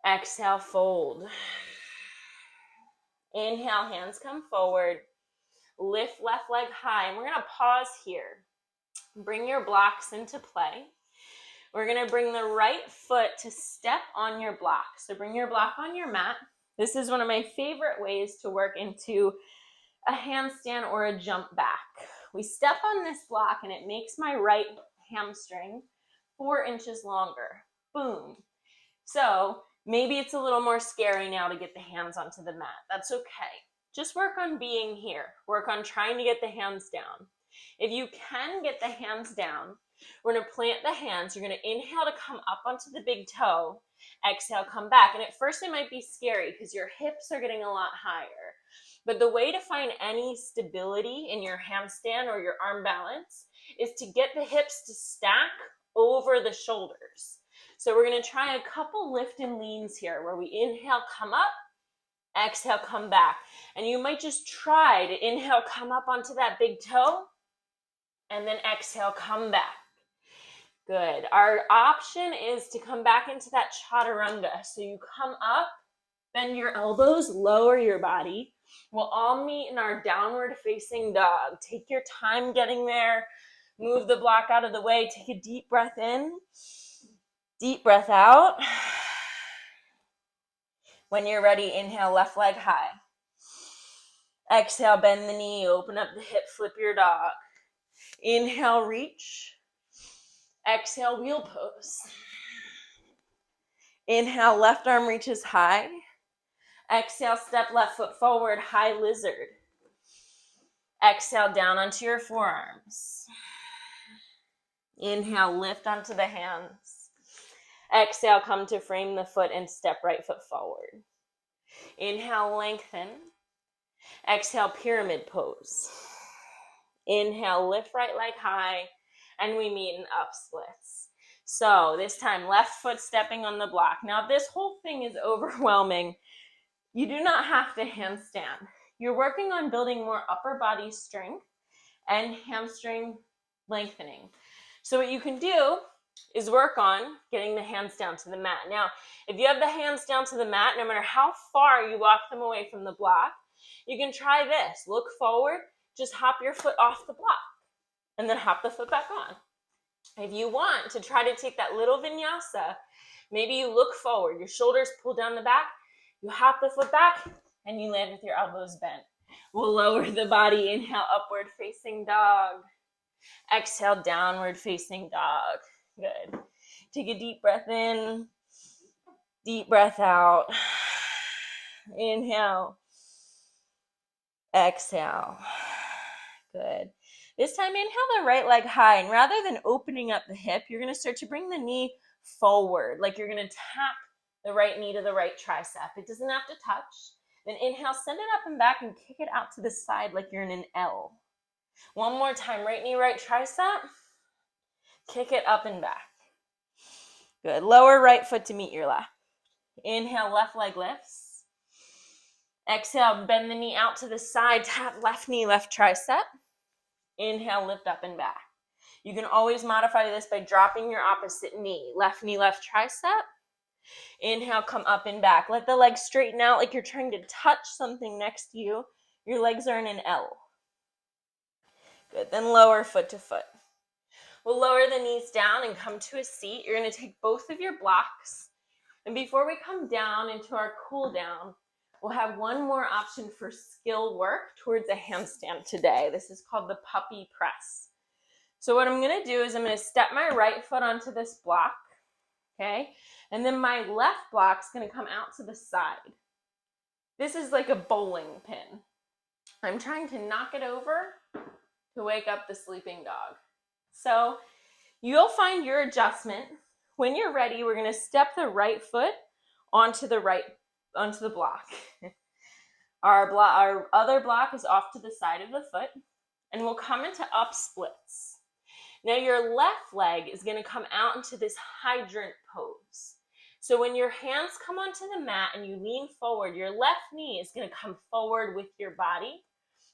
Exhale, fold. Inhale, hands come forward. Lift left leg high. And we're going to pause here. Bring your blocks into play. We're going to bring the right foot to step on your block. So bring your block on your mat. This is one of my favorite ways to work into a handstand or a jump back. We step on this block and it makes my right hamstring 4 inches longer. Boom. So maybe it's a little more scary now to get the hands onto the mat. That's okay. Just work on being here. Work on trying to get the hands down. If you can get the hands down, we're going to plant the hands. You're going to inhale to come up onto the big toe. Exhale, come back. And at first it might be scary because your hips are getting a lot higher. But the way to find any stability in your handstand or your arm balance is to get the hips to stack over the shoulders. So we're going to try a couple lift and leans here where we inhale, come up, exhale, come back. And you might just try to inhale, come up onto that big toe, and then exhale, come back. Good. Our option is to come back into that chaturanga. So you come up, bend your elbows, lower your body. We'll all meet in our downward facing dog. Take your time getting there. Move the block out of the way. Take a deep breath in. Deep breath out. When you're ready, inhale, left leg high. Exhale, bend the knee, open up the hip, flip your dog. Inhale, reach. Exhale, wheel pose. Inhale, left arm reaches high. Exhale, step left foot forward, high lizard. Exhale, down onto your forearms. Inhale, lift onto the hands. Exhale, come to frame the foot and step right foot forward. Inhale, lengthen. Exhale, pyramid pose. Inhale, lift right leg high, and we meet in up splits. So this time, left foot stepping on the block. Now, if this whole thing is overwhelming, you do not have to handstand. You're working on building more upper body strength and hamstring lengthening. So what you can do is work on getting the hands down to the mat. Now, if you have the hands down to the mat, no matter how far you walk them away from the block, you can try this. Look forward, just hop your foot off the block, and then hop the foot back on. If you want to try to take that little vinyasa, maybe you look forward, your shoulders pull down the back, you hop the foot back, and you land with your elbows bent. We'll lower the body. Inhale, upward facing dog. Exhale, downward facing dog. Good. Take a deep breath in. Deep breath out. Inhale. Exhale. Good. This time, inhale the right leg high. And rather than opening up the hip, you're going to start to bring the knee forward, like you're going to tap the right knee to the right tricep. It doesn't have to touch. Then inhale, send it up and back and kick it out to the side like you're in an L. One more time, right knee, right tricep. Kick it up and back. Good. Lower right foot to meet your left. Inhale, left leg lifts. Exhale, bend the knee out to the side, tap left knee, left tricep. Inhale, lift up and back. You can always modify this by dropping your opposite knee, left tricep. Inhale, come up and back. Let the legs straighten out like you're trying to touch something next to you. Your legs are in an L. Good. Then lower foot to foot. We'll lower the knees down and come to a seat. You're going to take both of your blocks. And before we come down into our cool down, we'll have one more option for skill work towards a handstand today. This is called the puppy press. So what I'm going to do is I'm going to step my right foot onto this block, okay? And then my left block's going to come out to the side. This is like a bowling pin. I'm trying to knock it over to wake up the sleeping dog. So you'll find your adjustment. When you're ready, we're going to step the right foot onto the block. Our other block is off to the side of the foot, and we'll come into up splits. Now your left leg is going to come out into this hydrant pose. So when your hands come onto the mat and you lean forward, your left knee is going to come forward with your body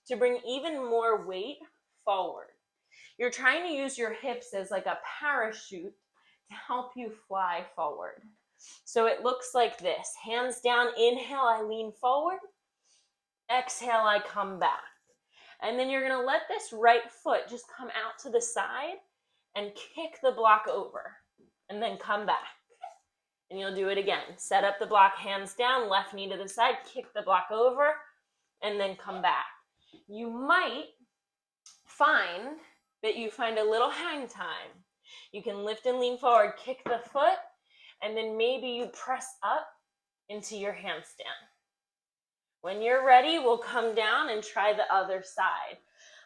to bring even more weight forward. You're trying to use your hips as like a parachute to help you fly forward. So it looks like this. Hands down, inhale, I lean forward. Exhale, I come back. And then you're going to let this right foot just come out to the side and kick the block over. And then come back. And you'll do it again. Set up the block, hands down, left knee to the side, kick the block over, and then come back. You might find that you find a little hang time. You can lift and lean forward, kick the foot, and then maybe you press up into your handstand. When you're ready, we'll come down and try the other side.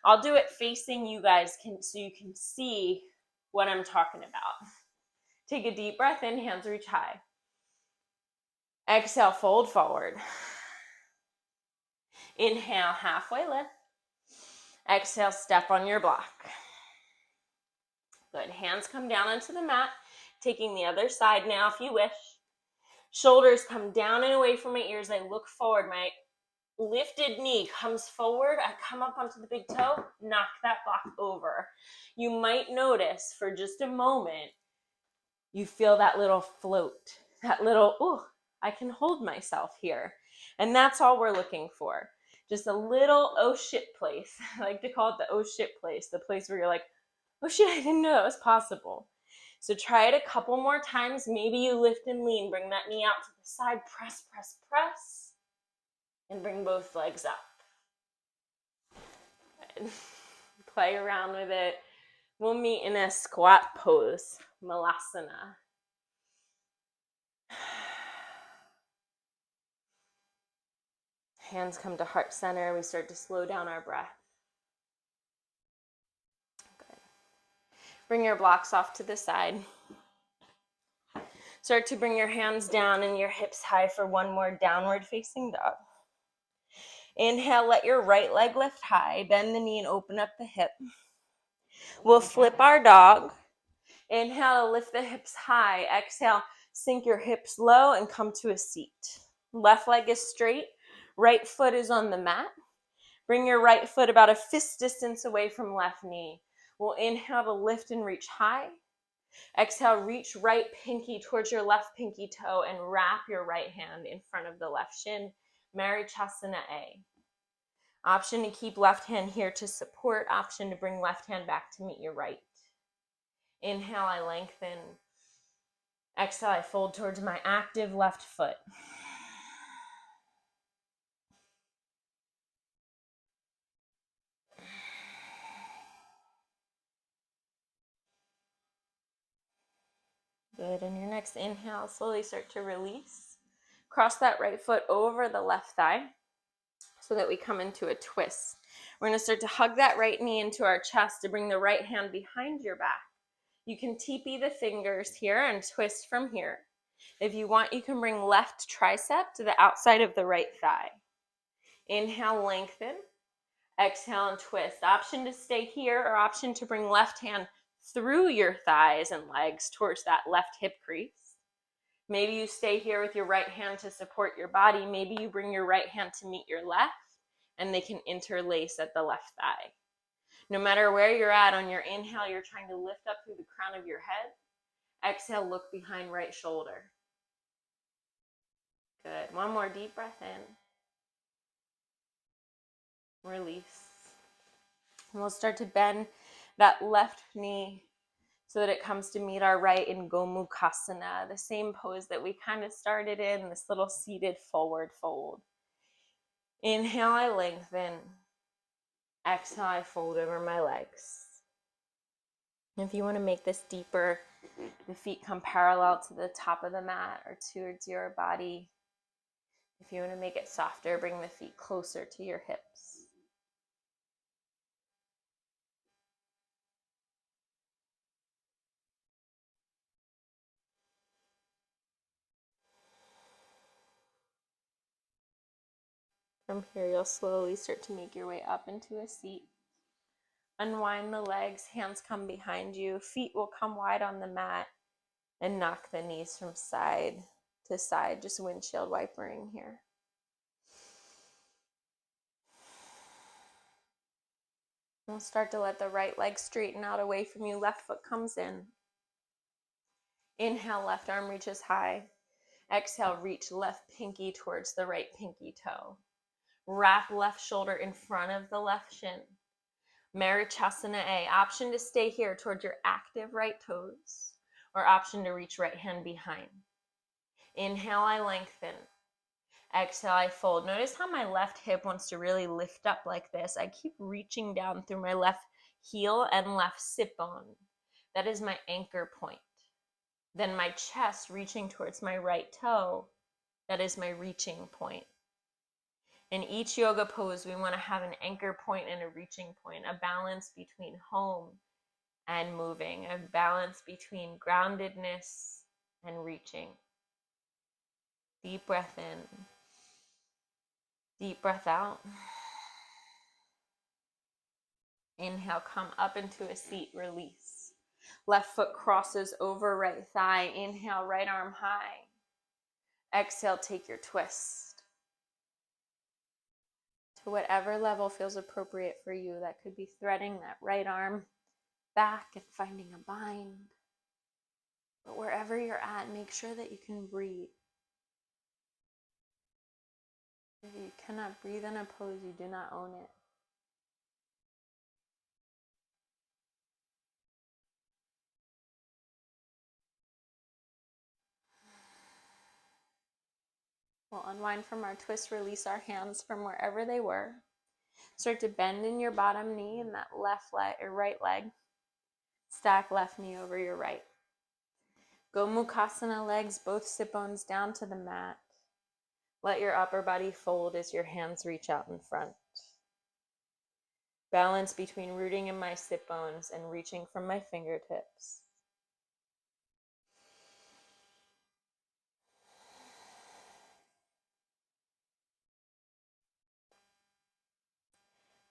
I'll do it facing you guys so you can see what I'm talking about. Take a deep breath in, hands reach high. Exhale, fold forward. Inhale, halfway lift. Exhale, step on your block. Good. Hands come down onto the mat. Taking the other side now if you wish. Shoulders come down and away from my ears. I look forward. My lifted knee comes forward. I come up onto the big toe. Knock that block over. You might notice for just a moment, you feel that little float. That little, ooh, I can hold myself here. And that's all we're looking for. Just a little oh shit place. I like to call it the oh shit place. The place where you're like, oh shit, I didn't know that was possible. So try it a couple more times. Maybe you lift and lean. Bring that knee out to the side. Press, press, press. And bring both legs up. Good. Play around with it. We'll meet in a squat pose. Malasana. Hands come to heart center. We start to slow down our breath. Good. Bring your blocks off to the side. Start to bring your hands down and your hips high for one more downward facing dog. Inhale, let your right leg lift high. Bend the knee and open up the hip. We'll flip our dog. Inhale, lift the hips high. Exhale, sink your hips low and come to a seat. Left leg is straight. Right foot is on the mat. Bring your right foot about a fist distance away from left knee. We'll inhale to lift and reach high. Exhale, reach right pinky towards your left pinky toe and wrap your right hand in front of the left shin. Marichasana A. Option to keep left hand here to support. Option to bring left hand back to meet your right. Inhale, I lengthen. Exhale, I fold towards my active left foot. Good. And your next inhale, slowly start to release. Cross that right foot over the left thigh so that we come into a twist. We're going to start to hug that right knee into our chest to bring the right hand behind your back. You can teepee the fingers here and twist from here. If you want, you can bring left tricep to the outside of the right thigh. Inhale, lengthen. Exhale and twist. Option to stay here or option to bring left hand through your thighs and legs towards that left hip crease. Maybe you stay here with your right hand to support your body. Maybe you bring your right hand to meet your left and they can interlace at the left thigh. No matter where you're at, on your inhale, you're trying to lift up through the crown of your head. Exhale, look behind right shoulder. Good. One more deep breath in. Release. And we'll start to bend that left knee so that it comes to meet our right in Gomukhasana, the same pose that we kind of started in, this little seated forward fold. Inhale, I lengthen. Exhale, I fold over my legs. If you want to make this deeper, the feet come parallel to the top of the mat or towards your body. If you want to make it softer, bring the feet closer to your hips. From here, you'll slowly start to make your way up into a seat. Unwind the legs, hands come behind you, feet will come wide on the mat, and knock the knees from side to side, just windshield wipering here. We'll start to let the right leg straighten out away from you, left foot comes in. Inhale, left arm reaches high. Exhale, reach left pinky towards the right pinky toe. Wrap left shoulder in front of the left shin. Marichasana A, option to stay here towards your active right toes, or option to reach right hand behind. Inhale, I lengthen. Exhale, I fold. Notice how my left hip wants to really lift up like this. I keep reaching down through my left heel and left sit bone. That is my anchor point. Then my chest reaching towards my right toe. That is my reaching point. In each yoga pose, we want to have an anchor point and a reaching point, a balance between home and moving, a balance between groundedness and reaching. Deep breath in, deep breath out. Inhale, come up into a seat, release. Left foot crosses over right thigh. Inhale, right arm high. Exhale, take your twist. To whatever level feels appropriate for you. That could be threading that right arm back and finding a bind. But wherever you're at, make sure that you can breathe. If you cannot breathe in a pose, you do not own it. We'll unwind from our twist, release our hands from wherever they were. Start to bend in your bottom knee and that left leg or right leg. Stack left knee over your right. Gomukhasana legs, both sit bones down to the mat. Let your upper body fold as your hands reach out in front. Balance between rooting in my sit bones and reaching from my fingertips.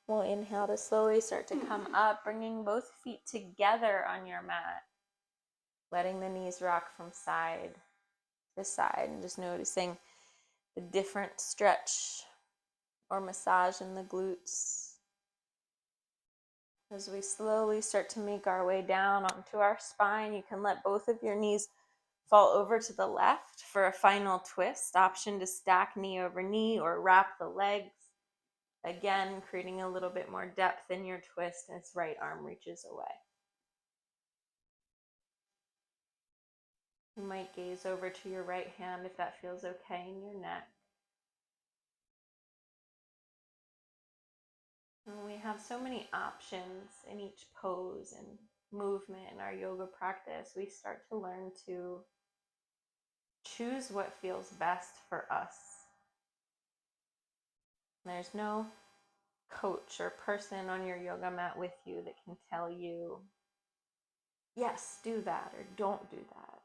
We'll inhale to slowly start to come up, bringing both feet together on your mat. Letting the knees rock from side to side and just noticing the different stretch or massage in the glutes. As we slowly start to make our way down onto our spine, you can let both of your knees fall over to the left for a final twist. Option to stack knee over knee or wrap the legs. Again, creating a little bit more depth in your twist as right arm reaches away. You might gaze over to your right hand if that feels okay in your neck. And we have so many options in each pose and movement in our yoga practice. We start to learn to choose what feels best for us. There's no coach or person on your yoga mat with you that can tell you yes, do that or don't do that.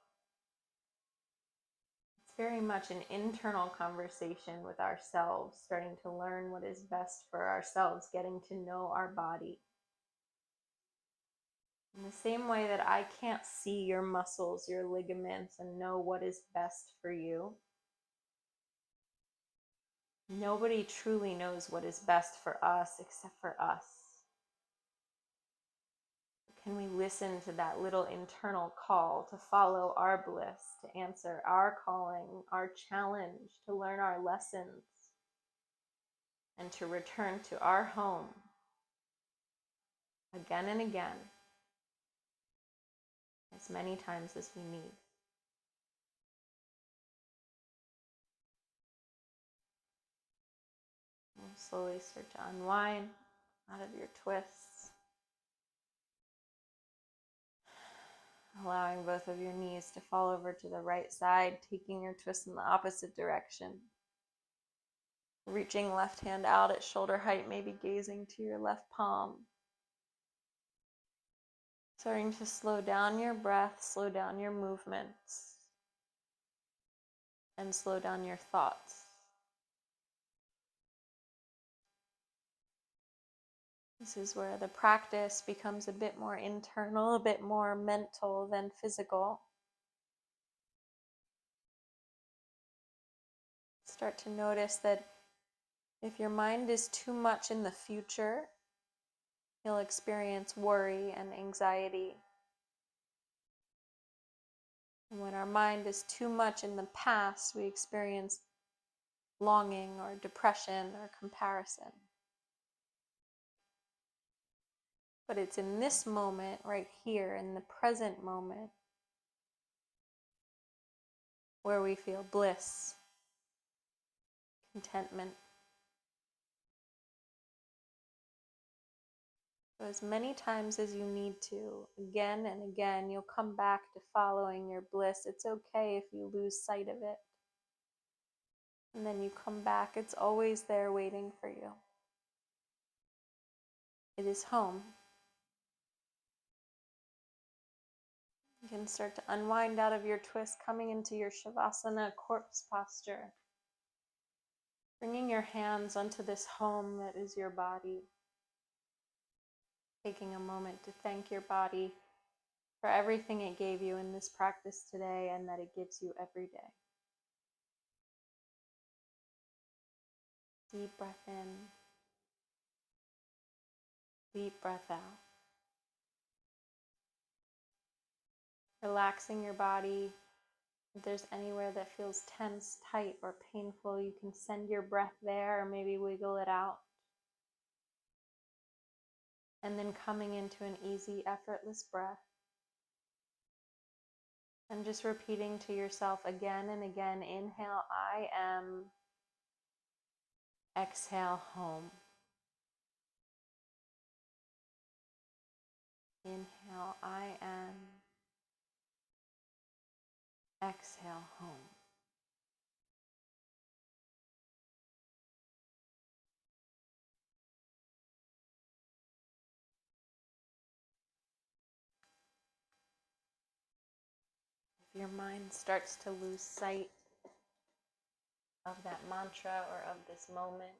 It's very much an internal conversation with ourselves, starting to learn what is best for ourselves, getting to know our body. In the same way that I can't see your muscles, your ligaments, and know what is best for you, nobody truly knows what is best for us except for us. Can we listen to that little internal call to follow our bliss, to answer our calling, our challenge, to learn our lessons, and to return to our home again and again, as many times as we need? We'll slowly start to unwind out of your twists, allowing both of your knees to fall over to the right side, taking your twist in the opposite direction. Reaching left hand out at shoulder height, maybe gazing to your left palm. Starting to slow down your breath, slow down your movements, and slow down your thoughts. This is where the practice becomes a bit more internal, a bit more mental than physical. Start to notice that if your mind is too much in the future, you'll experience worry and anxiety. And when our mind is too much in the past, we experience longing or depression or comparison. But it's in this moment, right here, in the present moment, where we feel bliss, contentment. So as many times as you need to, again and again, you'll come back to following your bliss. It's okay if you lose sight of it. And then you come back, it's always there waiting for you. It is home. You can start to unwind out of your twist, coming into your Shavasana corpse posture. Bringing your hands onto this home that is your body. Taking a moment to thank your body for everything it gave you in this practice today and that it gives you every day. Deep breath in. Deep breath out. Relaxing your body. If there's anywhere that feels tense, tight, or painful, you can send your breath there or maybe wiggle it out. And then coming into an easy, effortless breath. And just repeating to yourself again and again, inhale, I am. Exhale, home. Inhale, I am. Exhale, home. If your mind starts to lose sight of that mantra or of this moment,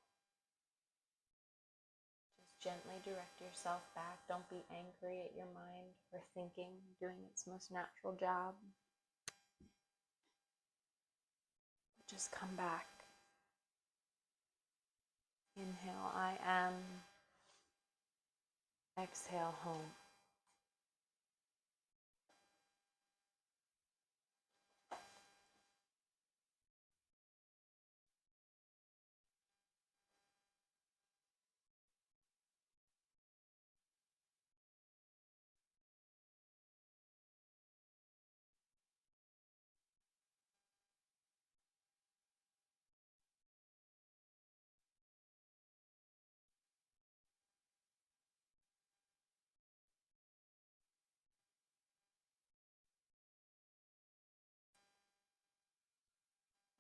just gently direct yourself back. Don't be angry at your mind for thinking, doing its most natural job. Just come back. Inhale, I am. Exhale, home.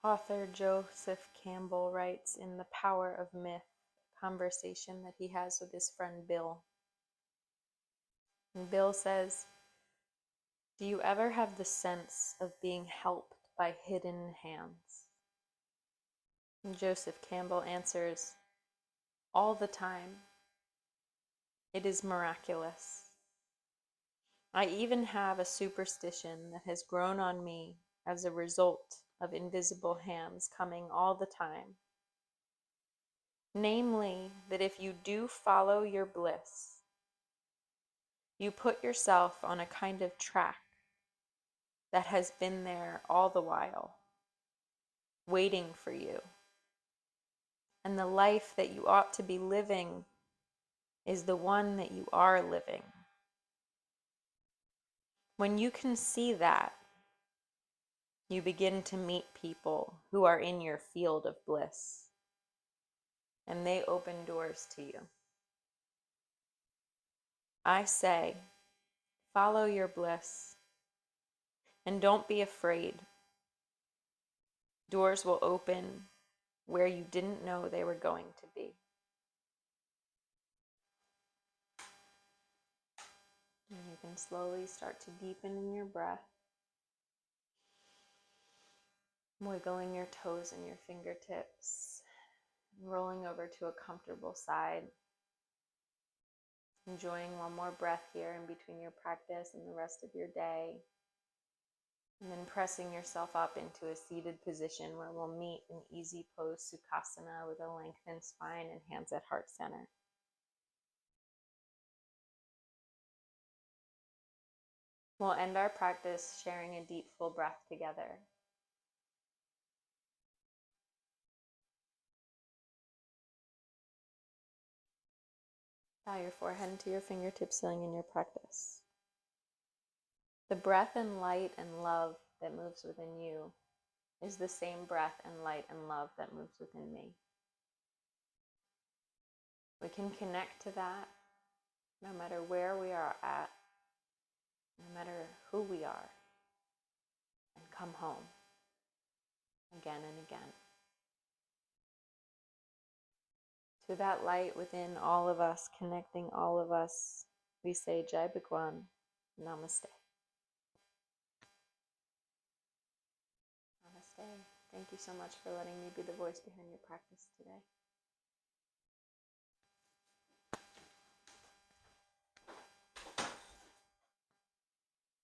Author Joseph Campbell writes in The Power of Myth, a conversation that he has with his friend Bill. And Bill says, Do you ever have the sense of being helped by hidden hands? And Joseph Campbell answers, all the time. It is miraculous. I even have a superstition that has grown on me as a result of invisible hands coming all the time. Namely, that if you do follow your bliss, you put yourself on a kind of track that has been there all the while, waiting for you. And the life that you ought to be living is the one that you are living. When you can see that, you begin to meet people who are in your field of bliss, and they open doors to you. I say, follow your bliss, and don't be afraid. Doors will open where you didn't know they were going to be. And you can slowly start to deepen in your breath, wiggling your toes and your fingertips, rolling over to a comfortable side. Enjoying one more breath here in between your practice and the rest of your day. And then pressing yourself up into a seated position where we'll meet in easy pose Sukhasana with a lengthened spine and hands at heart center. We'll end our practice sharing a deep, full breath together. Bow your forehead into your fingertips, sealing in your practice. The breath and light and love that moves within you is the same breath and light and love that moves within me. We can connect to that no matter where we are at, no matter who we are, and come home again and again. To that light within all of us, connecting all of us, we say Jai Bhagwan, Namaste. Namaste. Thank you so much for letting me be the voice behind your practice today.